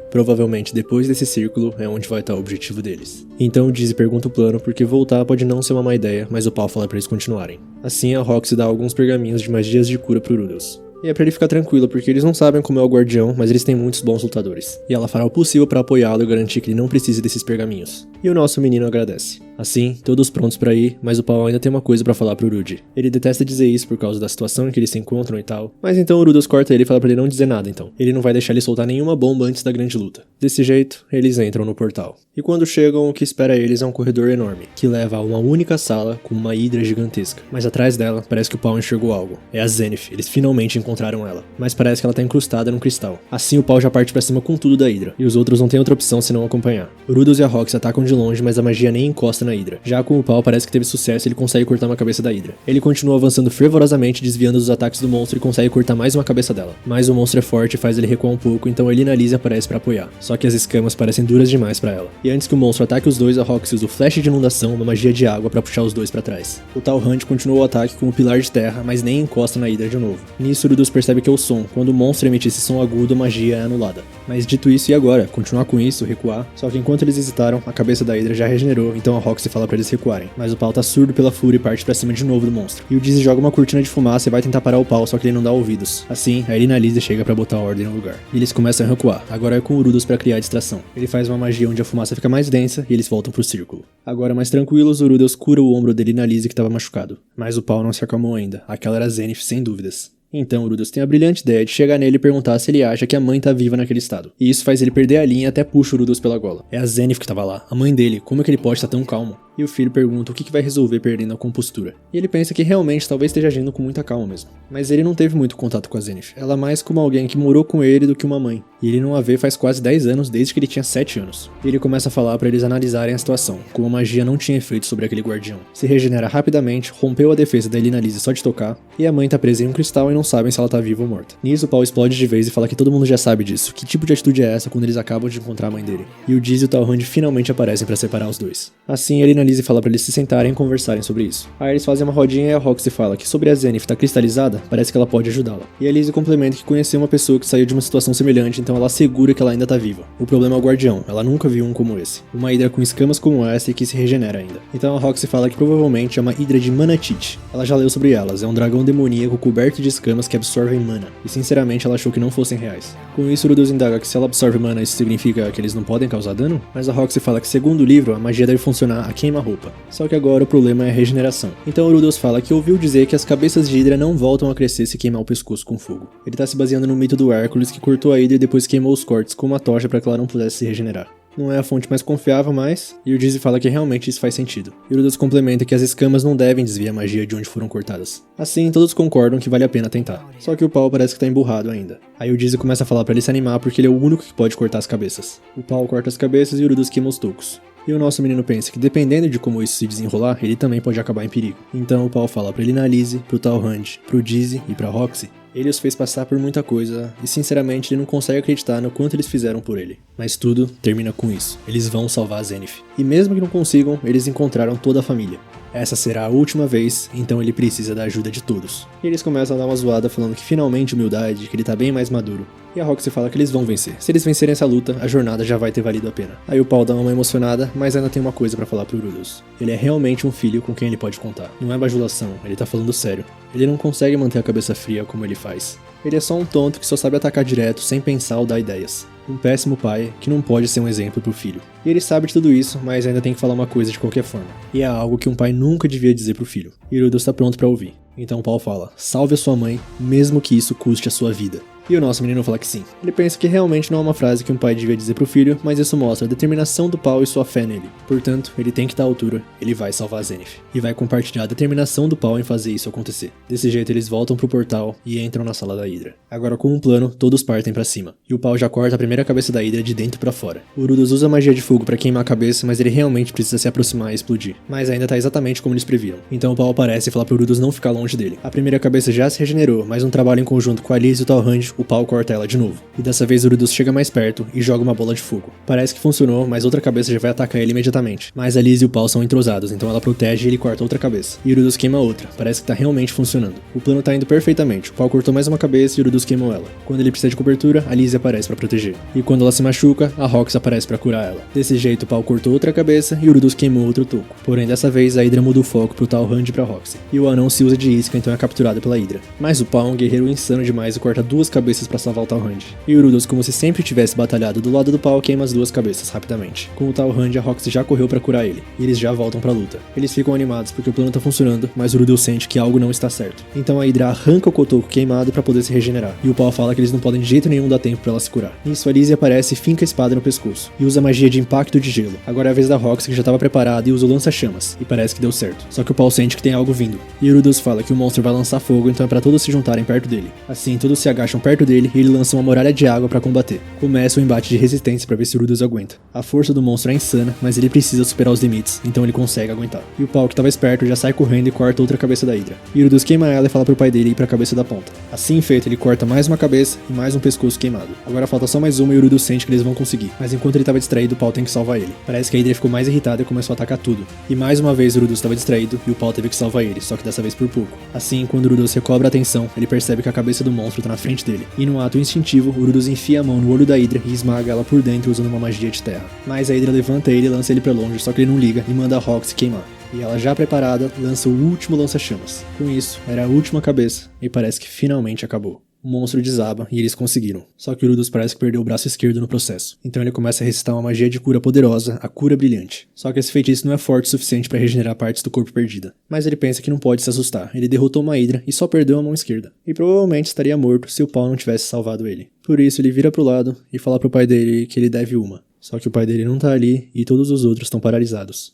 Provavelmente depois desse círculo é onde vai estar o objetivo deles. Então o Dizzy pergunta o plano porque voltar pode não ser uma má ideia, mas o Paul fala pra eles continuarem. Assim a Roxy dá alguns pergaminhos de magias de cura pro Urudus. E é pra ele ficar tranquilo, porque eles não sabem como é o guardião, mas eles têm muitos bons lutadores. E ela fará o possível pra apoiá-lo e garantir que ele não precise desses pergaminhos. E o nosso menino agradece. Assim, todos prontos pra ir, mas o Paul ainda tem uma coisa pra falar pro Rudy. Ele detesta dizer isso por causa da situação em que eles se encontram e tal, mas então o Rudos corta ele e fala pra ele não dizer nada então. Ele não vai deixar ele soltar nenhuma bomba antes da grande luta. Desse jeito, eles entram no portal. E quando chegam, o que espera eles é um corredor enorme, que leva a uma única sala com uma hidra gigantesca. Mas atrás dela, parece que o Paul enxergou algo. É a Zenith, eles finalmente encontraram ela. Mas parece que ela tá incrustada num cristal. Assim o Paul já parte pra cima com tudo da hidra, e os outros não têm outra opção senão acompanhar. O Rudos e a Roxy atacam de longe, mas a magia nem encosta na hidra. Já com o Paul parece que teve sucesso e ele consegue cortar uma cabeça da hidra. Ele continua avançando fervorosamente, desviando dos ataques do monstro e consegue cortar mais uma cabeça dela. Mas o monstro é forte e faz ele recuar um pouco, então a Lina Lise aparece pra apoiar. Só que as escamas parecem duras demais pra ela. E antes que o monstro ataque os dois, a Roxy usa o flash de inundação, uma magia de água, pra puxar os dois pra trás. O Tal Hunt continua o ataque com o pilar de terra, mas nem encosta na hidra de novo. Nisso, Rudos percebe que é o som. Quando o monstro emite esse som agudo, a magia é anulada. Mas dito isso, e agora? Continuar com isso, recuar? Só que enquanto eles hesitaram, a cabeça da hidra já regenerou, então a Roxy fala pra eles recuarem. Mas o Paul tá surdo pela fúria e parte pra cima de novo do monstro. E o Dizzy joga uma cortina de fumaça e vai tentar parar o Paul, só que ele não dá ouvidos. Assim, a Lina Lise chega pra botar a ordem no lugar. E eles começam a recuar, agora é com o Rudos pra criar distração. Ele faz uma magia onde a fumaça fica mais densa e eles voltam pro círculo. Agora mais tranquilos, o Rudos cura o ombro de Lina Lise que tava machucado. Mas o Paul não se acalmou ainda, aquela era a Zenith sem dúvidas. Então, o Rudos tem a brilhante ideia de chegar nele e perguntar se ele acha que a mãe tá viva naquele estado. E isso faz ele perder a linha e até puxa o Rudos pela gola. É a Zenith que tava lá, a mãe dele, como é que ele pode estar tão calmo? E o filho pergunta o que vai resolver perdendo a compostura. E ele pensa que realmente talvez esteja agindo com muita calma mesmo. Mas ele não teve muito contato com a Zenith. Ela mais como alguém que morou com ele do que uma mãe. E ele não a vê faz quase 10 anos, desde que ele tinha 7 anos. E ele começa a falar pra eles analisarem a situação, como a magia não tinha efeito sobre aquele guardião. Se regenera rapidamente, rompeu a defesa da Lina Lise só de tocar, e a mãe tá presa em um cristal e não sabem se ela tá viva ou morta. Nisso, o Paul explode de vez e fala que todo mundo já sabe disso. Que tipo de atitude é essa quando eles acabam de encontrar a mãe dele? E o Dizzy e o Tal Hunt finalmente aparecem pra separar os dois. Assim, a Lina Lise fala pra eles se sentarem e conversarem sobre isso. Aí eles fazem uma rodinha e a Roxy fala que sobre a Zenith tá cristalizada, parece que ela pode ajudá-la. E a Lise complementa que conheceu uma pessoa que saiu de uma situação semelhante, então ela assegura que ela ainda tá viva. O problema é o guardião, ela nunca viu um como esse. Uma hidra com escamas como essa e que se regenera ainda. Então a Roxy fala que provavelmente é uma hidra de Manatite. Ela já leu sobre elas, é um dragão demoníaco coberto de escamas que absorvem mana. E sinceramente ela achou que não fossem reais. Com isso, Rudos indaga que se ela absorve mana, isso significa que eles não podem causar dano? Mas a Roxy fala que segundo o livro, a magia deve funcionar a queima-roupa. Só que agora o problema é a regeneração. Então o Rudos fala que ouviu dizer que as cabeças de hidra não voltam a crescer se queimar o pescoço com fogo. Ele tá se baseando no mito do Hércules que cortou a hidra e depois queimou os cortes com uma tocha para que ela não pudesse se regenerar. Não é a fonte mais confiável, mas... E o Dizzy fala que realmente isso faz sentido. E o Rudos complementa que as escamas não devem desviar a magia de onde foram cortadas. Assim, todos concordam que vale a pena tentar. Só que o Paul parece que tá emburrado ainda. Aí o Dizzy começa a falar pra ele se animar porque ele é o único que pode cortar as cabeças. O Paul corta as cabeças e o Rudos queima os tocos. E o nosso menino pensa que dependendo de como isso se desenrolar, ele também pode acabar em perigo. Então o Paul fala pra Lina Lise, pro Tal Hunt, pro Dizzy e pra Roxy. Ele os fez passar por muita coisa, e sinceramente ele não consegue acreditar no quanto eles fizeram por ele. Mas tudo termina com isso. Eles vão salvar a Zenith. E mesmo que não consigam, eles encontraram toda a família. Essa será a última vez, então ele precisa da ajuda de todos. E eles começam a dar uma zoada falando que finalmente humildade, que ele tá bem mais maduro. E a Roxy fala que eles vão vencer. Se eles vencerem essa luta, a jornada já vai ter valido a pena. Aí o Paul dá uma emocionada, mas ainda tem uma coisa pra falar pro Rudos. Ele é realmente um filho com quem ele pode contar. Não é bajulação, ele tá falando sério. Ele não consegue manter a cabeça fria como ele faz. Ele é só um tonto que só sabe atacar direto, sem pensar ou dar ideias. Um péssimo pai que não pode ser um exemplo pro filho. E ele sabe de tudo isso, mas ainda tem que falar uma coisa de qualquer forma. E é algo que um pai nunca devia dizer pro filho. E o Rudos tá pronto pra ouvir. Então Paul fala, salve a sua mãe, mesmo que isso custe a sua vida. E o nosso menino fala que sim. Ele pensa que realmente não é uma frase que um pai devia dizer pro filho, mas isso mostra a determinação do Paul e sua fé nele. Portanto, ele tem que estar à altura, ele vai salvar a Zenith. E vai compartilhar a determinação do Paul em fazer isso acontecer. Desse jeito eles voltam pro portal e entram na sala da hidra. Agora com um plano, todos partem pra cima. E o Paul já corta a primeira cabeça da hidra de dentro pra fora. O Rudos usa magia de fogo pra queimar a cabeça, mas ele realmente precisa se aproximar e explodir. Mas ainda tá exatamente como eles previram. Então o Paul aparece e fala pro Rudos não ficar longe dele. A primeira cabeça já se regenerou, mas um trabalho em conjunto com a Lise e o Tal Hunt, o Paul corta ela de novo. E dessa vez o Rudos chega mais perto e joga uma bola de fogo. Parece que funcionou, mas outra cabeça já vai atacar ele imediatamente. Mas a Lise e o Paul são entrosados, então ela protege e ele corta outra cabeça. E o Rudos queima outra, parece que tá realmente funcionando. O plano tá indo perfeitamente, o Paul cortou mais uma cabeça e o Rudos queimou ela. Quando ele precisa de cobertura, a Lise aparece pra proteger. E quando ela se machuca, a Roxy aparece pra curar ela. Desse jeito o Paul cortou outra cabeça e o Rudos queimou outro toco. Porém dessa vez a Hydra muda o foco pro Tal Hunt e pra Roxy. E o anão se usa de isca, então é capturado pela Hydra. Mas o Paul é um guerreiro insano demais e corta duas cabeças cabeças pra salvar o Talrand. E o Rudeus, como se sempre tivesse batalhado do lado do pau, queima as 2 cabeças rapidamente. Com o Talrand, a Roxy já correu pra curar ele, e eles já voltam pra luta. Eles ficam animados porque o plano tá funcionando, mas o Rudeus sente que algo não está certo. Então a Hydra arranca o cotoco queimado pra poder se regenerar, e o pau fala que eles não podem de jeito nenhum dar tempo pra ela se curar. Nisso a Lizzie aparece e finca a espada no pescoço, e usa magia de impacto de gelo. Agora é a vez da Roxy, que já estava preparada, e usa o lança-chamas, e parece que deu certo. Só que o pau sente que tem algo vindo, e o Rudeus fala que o monstro vai lançar fogo, então é pra todos se juntarem perto dele. Assim, todos se agacham perto dele e ele lança uma muralha de água pra combater. Começa o embate de resistência pra ver se o Rudeus aguenta. A força do monstro é insana, mas ele precisa superar os limites, então ele consegue aguentar. E o pau, que tava esperto, já sai correndo e corta outra cabeça da Hydra. E o Rudeus queima ela e fala pro pai dele ir pra cabeça da ponta. Assim feito, ele corta mais uma cabeça e mais um pescoço queimado. Agora falta só mais uma e o Rudeus sente que eles vão conseguir. Mas enquanto ele tava distraído, o pau tem que salvar ele. Parece que a Hydra ficou mais irritada e começou a atacar tudo. E mais uma vez o Rudeus estava distraído e o pau teve que salvar ele, só que dessa vez por pouco. Assim, quando o Rudeus recobra a atenção, ele percebe que a cabeça do monstro tá na frente dele. E num ato instintivo, o Rudeus enfia a mão no olho da Hydra e esmaga ela por dentro usando uma magia de terra. Mas a Hydra levanta ele e lança ele pra longe, só que ele não liga e manda a Roxy queimar. E ela, já preparada, lança o último lança-chamas. Com isso, era a última cabeça e parece que finalmente acabou. O monstro desaba e eles conseguiram. Só que o Rudeus parece que perdeu o braço esquerdo no processo. Então ele começa a recitar uma magia de cura poderosa, a Cura Brilhante. Só que esse feitiço não é forte o suficiente para regenerar partes do corpo perdida. Mas ele pensa que não pode se assustar. Ele derrotou uma Hydra e só perdeu a mão esquerda. E provavelmente estaria morto se o pau não tivesse salvado ele. Por isso ele vira pro lado e fala pro pai dele que ele deve uma. Só que o pai dele não tá ali e todos os outros estão paralisados.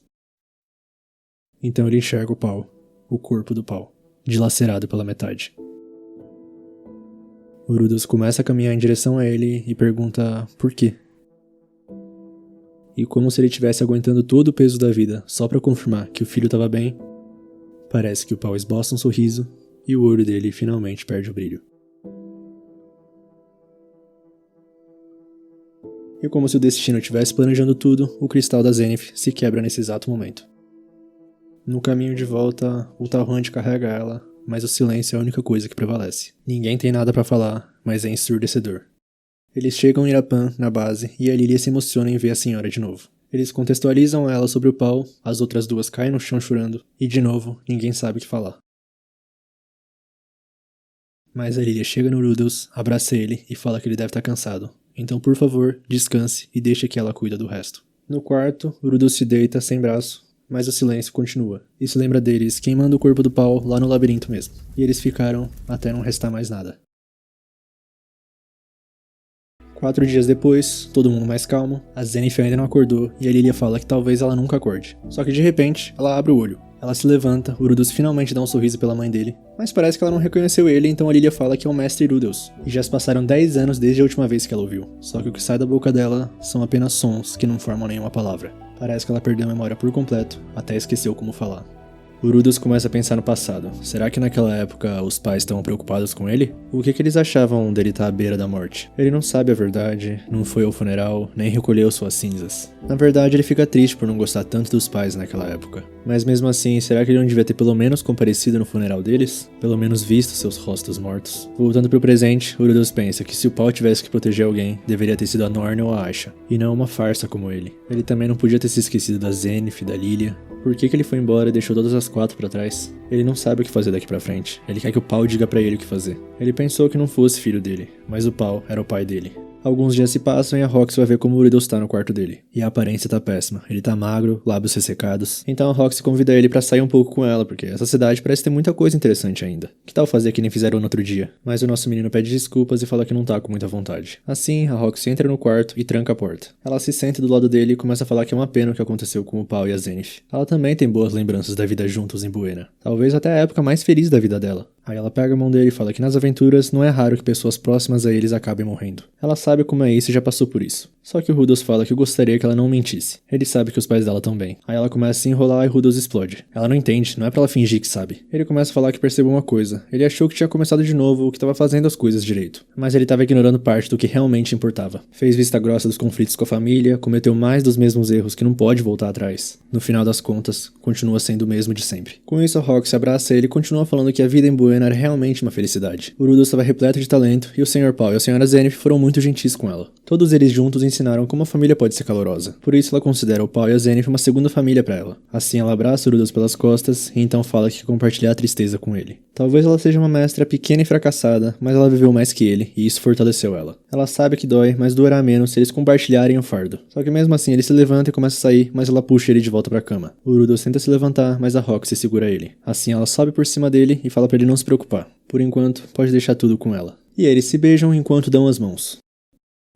Então ele enxerga o pau, o corpo do pau, dilacerado pela metade. O Rudeus começa a caminhar em direção a ele e pergunta por quê. E como se ele estivesse aguentando todo o peso da vida só pra confirmar que o filho estava bem, parece que o pau esboça um sorriso e o olho dele finalmente perde o brilho. E como se o destino estivesse planejando tudo, o cristal da Zenith se quebra nesse exato momento. No caminho de volta, o Talrand carrega ela, mas o silêncio é a única coisa que prevalece. Ninguém tem nada pra falar, mas é ensurdecedor. Eles chegam em Irapan, na base, e a Lilia se emociona em ver a senhora de novo. Eles contextualizam ela sobre o pau, as outras duas caem no chão chorando, e de novo, ninguém sabe o que falar. Mas a Lilia chega no Rudeus, abraça ele e fala que ele deve estar cansado. Então, por favor, descanse e deixe que ela cuida do resto. No quarto, o Rudeus se deita sem braço, mas o silêncio continua. Isso lembra deles queimando o corpo do pau lá no labirinto mesmo. E eles ficaram até não restar mais nada. 4 dias depois, todo mundo mais calmo, a Zenith ainda não acordou e a Lilia fala que talvez ela nunca acorde. Só que de repente, ela abre o olho. Ela se levanta, o Rudeus finalmente dá um sorriso pela mãe dele, mas parece que ela não reconheceu ele, então a Lilia fala que é o Mestre Rudeus. E já se passaram 10 anos desde a última vez que ela ouviu. Só que o que sai da boca dela são apenas sons que não formam nenhuma palavra. Parece que ela perdeu a memória por completo, até esqueceu como falar. O Rudeus começa a pensar no passado. Será que naquela época os pais estavam preocupados com ele? O que eles achavam dele estar à beira da morte? Ele não sabe a verdade, não foi ao funeral, nem recolheu suas cinzas. Na verdade, ele fica triste por não gostar tanto dos pais naquela época. Mas mesmo assim, será que ele não devia ter pelo menos comparecido no funeral deles? Pelo menos visto seus rostos mortos? Voltando pro presente, o Rudeus pensa que se o pau tivesse que proteger alguém, deveria ter sido a Norne ou a Asha, e não uma farsa como ele. Ele também não podia ter se esquecido da Zenith, da Lilia. Por que ele foi embora e deixou todas as 4 pra trás? Ele não sabe o que fazer daqui pra frente. Ele quer que o pau diga pra ele o que fazer. Ele pensou que não fosse filho dele, mas o pau era o pai dele. Alguns dias se passam e a Roxy vai ver como o Rudeus tá no quarto dele. E a aparência tá péssima. Ele tá magro, lábios ressecados. Então a Roxy convida ele pra sair um pouco com ela, porque essa cidade parece ter muita coisa interessante ainda. Que tal fazer que nem fizeram no outro dia? Mas o nosso menino pede desculpas e fala que não tá com muita vontade. Assim, a Roxy entra no quarto e tranca a porta. Ela se senta do lado dele e começa a falar que é uma pena o que aconteceu com o pau e a Zenith. Ela também tem boas lembranças da vida juntos em Buena. Talvez até a época mais feliz da vida dela. Aí ela pega a mão dele e fala que nas aventuras não é raro que pessoas próximas a eles acabem morrendo. Ela sabe como é isso e já passou por isso. Só que o Rudeus fala que gostaria que ela não mentisse. Ele sabe que os pais dela estão bem. Aí ela começa a se enrolar e o Rudeus explode. Ela não entende, não é pra ela fingir que sabe. Ele começa a falar que percebeu uma coisa. Ele achou que tinha começado de novo, que tava fazendo as coisas direito. Mas ele tava ignorando parte do que realmente importava. Fez vista grossa dos conflitos com a família, cometeu mais dos mesmos erros que não pode voltar atrás. No final das contas, continua sendo o mesmo de sempre. Com isso, a Roxy abraça ele e continua falando que a vida em Buena era realmente uma felicidade. O Rudeus estava repleto de talento e o Sr. Paul e a Sra. Zenith foram muito gentis. exatamente isso com ela. Todos eles juntos ensinaram como a família pode ser calorosa. Por isso ela considera o Paul e a Zenith uma segunda família para ela. Assim ela abraça o Rudolph pelas costas e então fala que quer compartilhar a tristeza com ele. Talvez ela seja uma mestra pequena e fracassada, mas ela viveu mais que ele e isso fortaleceu ela. Ela sabe que dói, mas doerá menos se eles compartilharem o fardo. Só que mesmo assim ele se levanta e começa a sair, mas ela puxa ele de volta pra cama. O Rudolph tenta se levantar, mas a Roxy segura ele. Assim ela sobe por cima dele e fala pra ele não se preocupar. Por enquanto, pode deixar tudo com ela. E aí eles se beijam enquanto dão as mãos.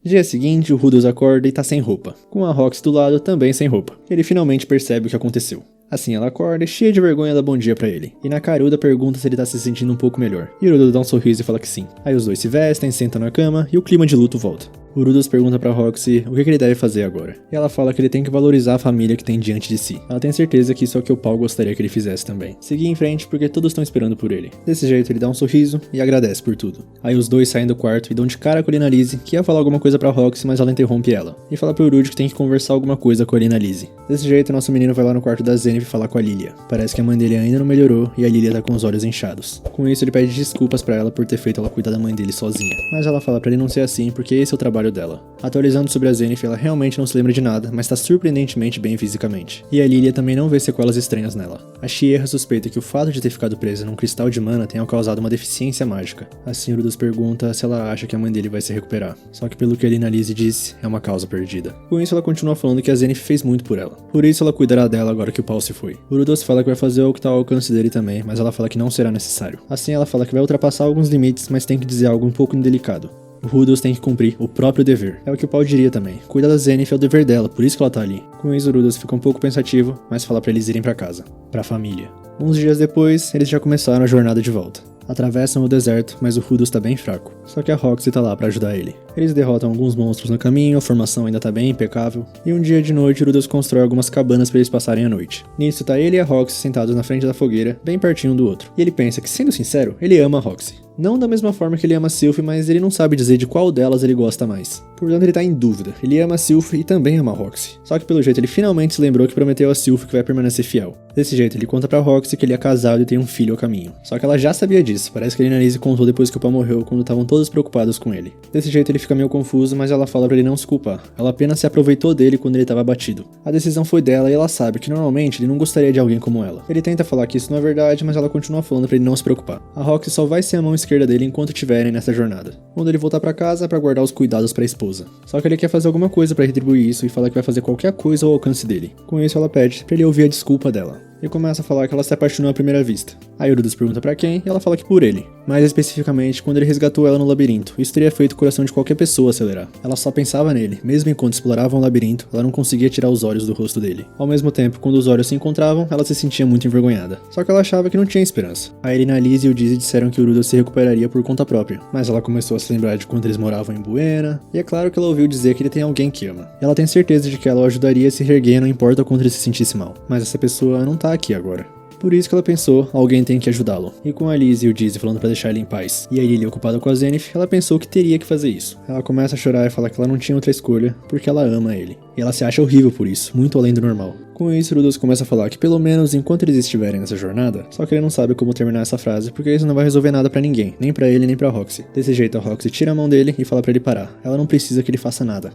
Dia seguinte, o Rudolph acorda e tá sem roupa, com a Roxy do lado também sem roupa. Ele finalmente percebe o que aconteceu. Assim ela acorda, cheia de vergonha, dá bom dia pra ele. E na caruda pergunta se ele tá se sentindo um pouco melhor. E o Rudolph dá um sorriso e fala que sim. Aí os dois se vestem, sentam na cama e o clima de luto volta. O Rudolph pergunta pra Roxy o que ele deve fazer agora. E ela fala que ele tem que valorizar a família que tem diante de si. Ela tem certeza que isso é o que o Paul gostaria que ele fizesse também. Seguir em frente porque todos estão esperando por ele. Desse jeito ele dá um sorriso e agradece por tudo. Aí os dois saem do quarto e dão de cara com a Lina Lise, que ia falar alguma coisa pra Roxy, mas ela interrompe ela. E fala pro Rudy que tem que conversar alguma coisa com a Lina Lise. Desse jeito nosso menino vai lá no quarto da Zenith falar com a Lilia. Parece que a mãe dele ainda não melhorou e a Lilia tá com os olhos inchados. Com isso ele pede desculpas pra ela por ter feito ela cuidar da mãe dele sozinha. Mas ela fala pra ele não ser assim porque esse é o trabalho dela. Atualizando sobre a Zenith, ela realmente não se lembra de nada, mas tá surpreendentemente bem fisicamente. E a Lilia também não vê sequelas estranhas nela. A Shierra suspeita que o fato de ter ficado presa num cristal de mana tenha causado uma deficiência mágica. Assim, Rudolph pergunta se ela acha que a mãe dele vai se recuperar. Só que pelo que a Lina Lise disse, é uma causa perdida. Com isso, ela continua falando que a Zenith fez muito por ela. Por isso, ela cuidará dela agora que o Paul se foi. O Rudolph fala que vai fazer o que tá ao alcance dele também, mas ela fala que não será necessário. Assim, ela fala que vai ultrapassar alguns limites, mas tem que dizer algo um pouco indelicado. O Rudolph tem que cumprir o próprio dever. É o que o Paul diria também. Cuidar da Zenith é o dever dela, por isso que ela tá ali. Com isso, o Rudolph fica um pouco pensativo, mas fala pra eles irem pra casa. Pra família. Uns dias depois, eles já começaram a jornada de volta. Atravessam o deserto, mas o Rudolph tá bem fraco. Só que a Roxy tá lá pra ajudar ele. Eles derrotam alguns monstros no caminho, a formação ainda tá bem impecável. E um dia de noite, o Rudolph constrói algumas cabanas pra eles passarem a noite. Nisso tá ele e a Roxy sentados na frente da fogueira, bem pertinho um do outro. E ele pensa que, sendo sincero, ele ama a Roxy. Não da mesma forma que ele ama a Sylph, mas ele não sabe dizer de qual delas ele gosta mais. Portanto, ele tá em dúvida. Ele ama a Sylph e também ama a Roxy. Só que pelo jeito ele finalmente se lembrou que prometeu a Sylph que vai permanecer fiel. Desse jeito ele conta pra Roxy que ele é casado e tem um filho ao caminho. Só que ela já sabia disso, parece que a Lina Lise contou depois que o Paul morreu, quando estavam todos preocupados com ele. Desse jeito ele fica meio confuso, mas ela fala pra ele não se culpar. Ela apenas se aproveitou dele quando ele tava abatido. A decisão foi dela e ela sabe que normalmente ele não gostaria de alguém como ela. Ele tenta falar que isso não é verdade, mas ela continua falando pra ele não se preocupar. A Roxy só vai ser a mão esquerda dele enquanto estiverem nessa jornada. Quando ele voltar pra casa, é pra guardar os cuidados pra esposa. Só que ele quer fazer alguma coisa pra retribuir isso e fala que vai fazer qualquer coisa ao alcance dele. Com isso ela pede pra ele ouvir a desculpa dela. E começa a falar que ela se apaixonou à primeira vista. Aí o Rudolph pergunta pra quem, e ela fala que por ele. Mais especificamente, quando ele resgatou ela no labirinto. Isso teria feito o coração de qualquer pessoa acelerar. Ela só pensava nele, mesmo enquanto exploravam o labirinto, ela não conseguia tirar os olhos do rosto dele. Ao mesmo tempo, quando os olhos se encontravam, ela se sentia muito envergonhada. Só que ela achava que não tinha esperança. A Lina Lise e o Dizzy disseram que o Rudolph se recuperaria por conta própria. Mas ela começou a se lembrar de quando eles moravam em Buena, e é claro que ela ouviu dizer que ele tem alguém que ama. Ela tem certeza de que ela o ajudaria a se reerguer, não importa o quanto ele se sentisse mal. Mas essa pessoa não tá aqui agora. Por isso que ela pensou, alguém tem que ajudá-lo. E com a Liz e o Dizzy falando pra deixar ele em paz, e a Lilia ocupada com a Zenith, ela pensou que teria que fazer isso. Ela começa a chorar e fala que ela não tinha outra escolha, porque ela ama ele. E ela se acha horrível por isso, muito além do normal. Com isso, Rudolph começa a falar que pelo menos enquanto eles estiverem nessa jornada, só que ele não sabe como terminar essa frase, porque isso não vai resolver nada pra ninguém, nem pra ele nem pra Roxy. Desse jeito, a Roxy tira a mão dele e fala pra ele parar. Ela não precisa que ele faça nada.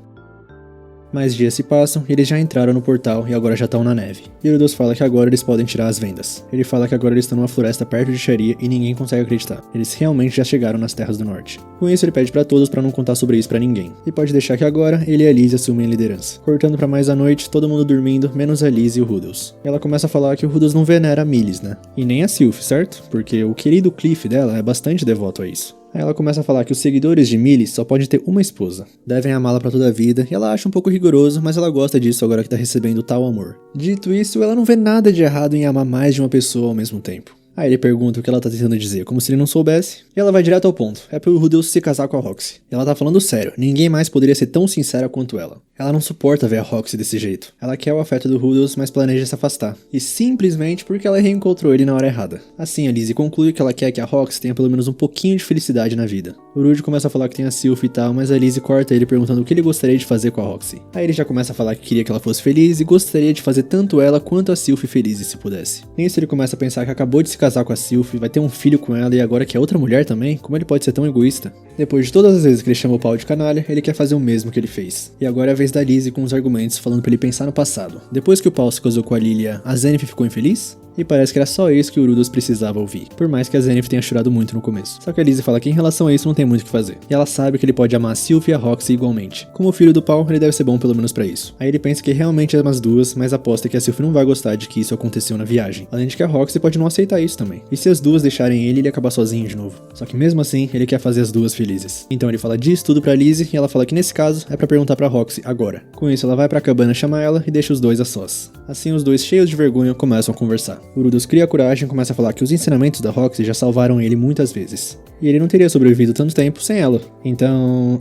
Mais dias se passam e eles já entraram no portal e agora já estão na neve. E Rudolph fala que agora eles podem tirar as vendas. Ele fala que agora eles estão numa floresta perto de Sharia e ninguém consegue acreditar. Eles realmente já chegaram nas terras do norte. Com isso ele pede pra todos pra não contar sobre isso pra ninguém. E pode deixar que agora ele e a Liz assumem a liderança. Cortando pra mais à noite, todo mundo dormindo, menos a Liz e o Rudolph. Ela começa a falar que o Rudolph não venera a Millis, né? E nem a Sylph, certo? Porque o querido Cliff dela é bastante devoto a isso. Aí ela começa a falar que os seguidores de Millis só podem ter uma esposa. Devem amá-la pra toda a vida, e ela acha um pouco rigoroso, mas ela gosta disso agora que tá recebendo tal amor. Dito isso, ela não vê nada de errado em amar mais de uma pessoa ao mesmo tempo. Aí ele pergunta o que ela tá tentando dizer, como se ele não soubesse, e ela vai direto ao ponto. É pro Rudolph se casar com a Roxy. E ela tá falando sério, ninguém mais poderia ser tão sincera quanto ela. Ela não suporta ver a Roxy desse jeito. Ela quer o afeto do Rudolph, mas planeja se afastar. E simplesmente porque ela reencontrou ele na hora errada. Assim, a Lizzie conclui que ela quer que a Roxy tenha pelo menos um pouquinho de felicidade na vida. O Rudy começa a falar que tem a Sylph e tal, mas a Lizzie corta ele perguntando o que ele gostaria de fazer com a Roxy. Aí ele já começa a falar que queria que ela fosse feliz e gostaria de fazer tanto ela quanto a Sylph felizes se pudesse. Nisso ele começa a pensar que acabou de se casar com a Sylph, vai ter um filho com ela e agora que é outra mulher também, como ele pode ser tão egoísta? Depois de todas as vezes que ele chamou o Paul de canalha, ele quer fazer o mesmo que ele fez. E agora é a vez da Lizzie com os argumentos falando pra ele pensar no passado. Depois que o Paul se casou com a Lilia, a Zenith ficou infeliz? E parece que era só isso que o Rudos precisava ouvir, por mais que a Zenith tenha chorado muito no começo. Só que a Lizzie fala que em relação a isso não tem muito o que fazer. E ela sabe que ele pode amar a Sylph e a Roxy igualmente. Como filho do Paul, ele deve ser bom pelo menos pra isso. Aí ele pensa que realmente ama as duas, mas aposta que a Sylph não vai gostar de que isso aconteceu na viagem. Além de que a Roxy pode não aceitar isso também. E se as duas deixarem ele acabar sozinho de novo. Só que mesmo assim, ele quer fazer as duas felizes. Então ele fala disso tudo pra Lizzie e ela fala que nesse caso é pra perguntar pra Roxy agora. Com isso ela vai pra cabana chamar ela e deixa os dois a sós. Assim os dois cheios de vergonha começam a conversar. O Rudos cria coragem e começa a falar que os ensinamentos da Roxy já salvaram ele muitas vezes. E ele não teria sobrevivido tanto tempo sem ela. Então,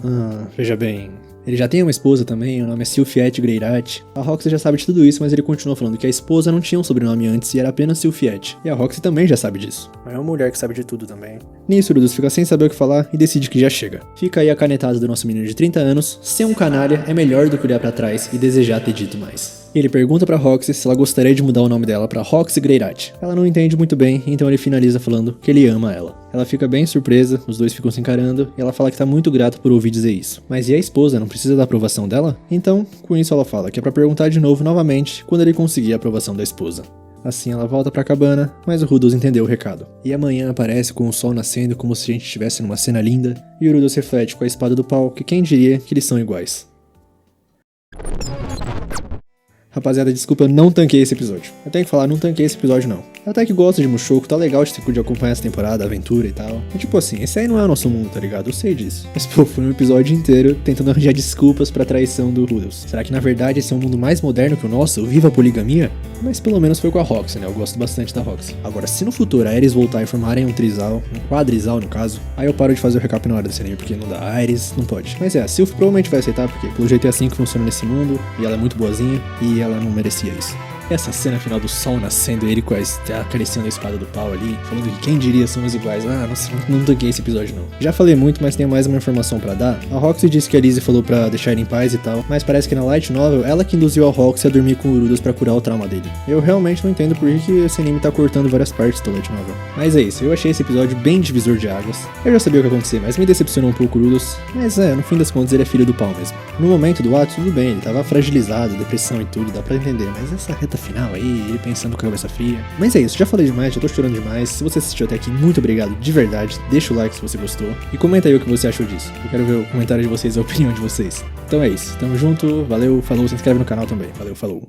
veja bem, ele já tem uma esposa também, o nome é Sylphiette Greyrat. A Roxy já sabe de tudo isso, mas ele continua falando que a esposa não tinha um sobrenome antes e era apenas Sylphiette. E a Roxy também já sabe disso. Mas é uma mulher que sabe de tudo também. Nisso, o Rudos fica sem saber o que falar e decide que já chega. Fica aí a canetada do nosso menino de 30 anos, ser um canalha é melhor do que olhar pra trás e desejar ter dito mais. Ele pergunta pra Roxy se ela gostaria de mudar o nome dela pra Roxy Greyrat. Ela não entende muito bem, então ele finaliza falando que ele ama ela. Ela fica bem surpresa, os dois ficam se encarando, e ela fala que tá muito grata por ouvir dizer isso. Mas e a esposa, não precisa da aprovação dela? Então, com isso ela fala que é pra perguntar de novo novamente quando ele conseguir a aprovação da esposa. Assim ela volta pra cabana, mas o Rudos entendeu o recado. E amanhã aparece com o sol nascendo como se a gente estivesse numa cena linda, e o Rudos reflete com a espada do Paul que quem diria que eles são iguais. Rapaziada, desculpa, eu não tanquei esse episódio. Eu tenho que falar, não tanquei esse episódio não. Eu até que gosto de Mushoku, tá legal de acompanhar essa temporada, a aventura e tal. E tipo assim, esse aí não é o nosso mundo, tá ligado? Eu sei disso. Mas pô, foi um episódio inteiro tentando arranjar desculpas pra traição do Rudos. Será que na verdade esse é um mundo mais moderno que o nosso? Viva a poligamia? Mas pelo menos foi com a Roxy, né? Eu gosto bastante da Roxy. Agora, se no futuro a Ares voltar e formarem um trisal, um quadrisal no caso, aí eu paro de fazer o recap na hora desse anime, porque não dá. A Ares não pode. Mas a Sylph provavelmente vai aceitar, porque pelo jeito é assim que funciona nesse mundo, e ela é muito boazinha, e ela não merecia isso. Essa cena final do sol nascendo, ele acariciando a espada do Paul ali, falando que quem diria somos iguais. Nossa, não toquei esse episódio não. Já falei muito, mas tenho mais uma informação pra dar. A Roxy disse que a Lizzie falou pra deixar ele em paz e tal, mas parece que na Light Novel, ela que induziu a Roxy a dormir com o Rudos pra curar o trauma dele. Eu realmente não entendo por que esse anime tá cortando várias partes da Light Novel. Mas é isso, eu achei esse episódio bem divisor de águas. Eu já sabia o que ia acontecer, mas me decepcionou um pouco o Rudos. Mas no fim das contas ele é filho do Paul mesmo. No momento do ato, tudo bem, ele tava fragilizado, depressão e tudo, dá pra entender, mas essa reta final aí, ele pensando com a cabeça fria. Mas é isso, já falei demais, já tô chorando demais. Se você assistiu até aqui, muito obrigado, de verdade. Deixa o like se você gostou. E comenta aí o que você achou disso. Eu quero ver o comentário de vocês, a opinião de vocês. Então é isso, tamo junto, valeu, falou, se inscreve no canal também. Valeu, falou.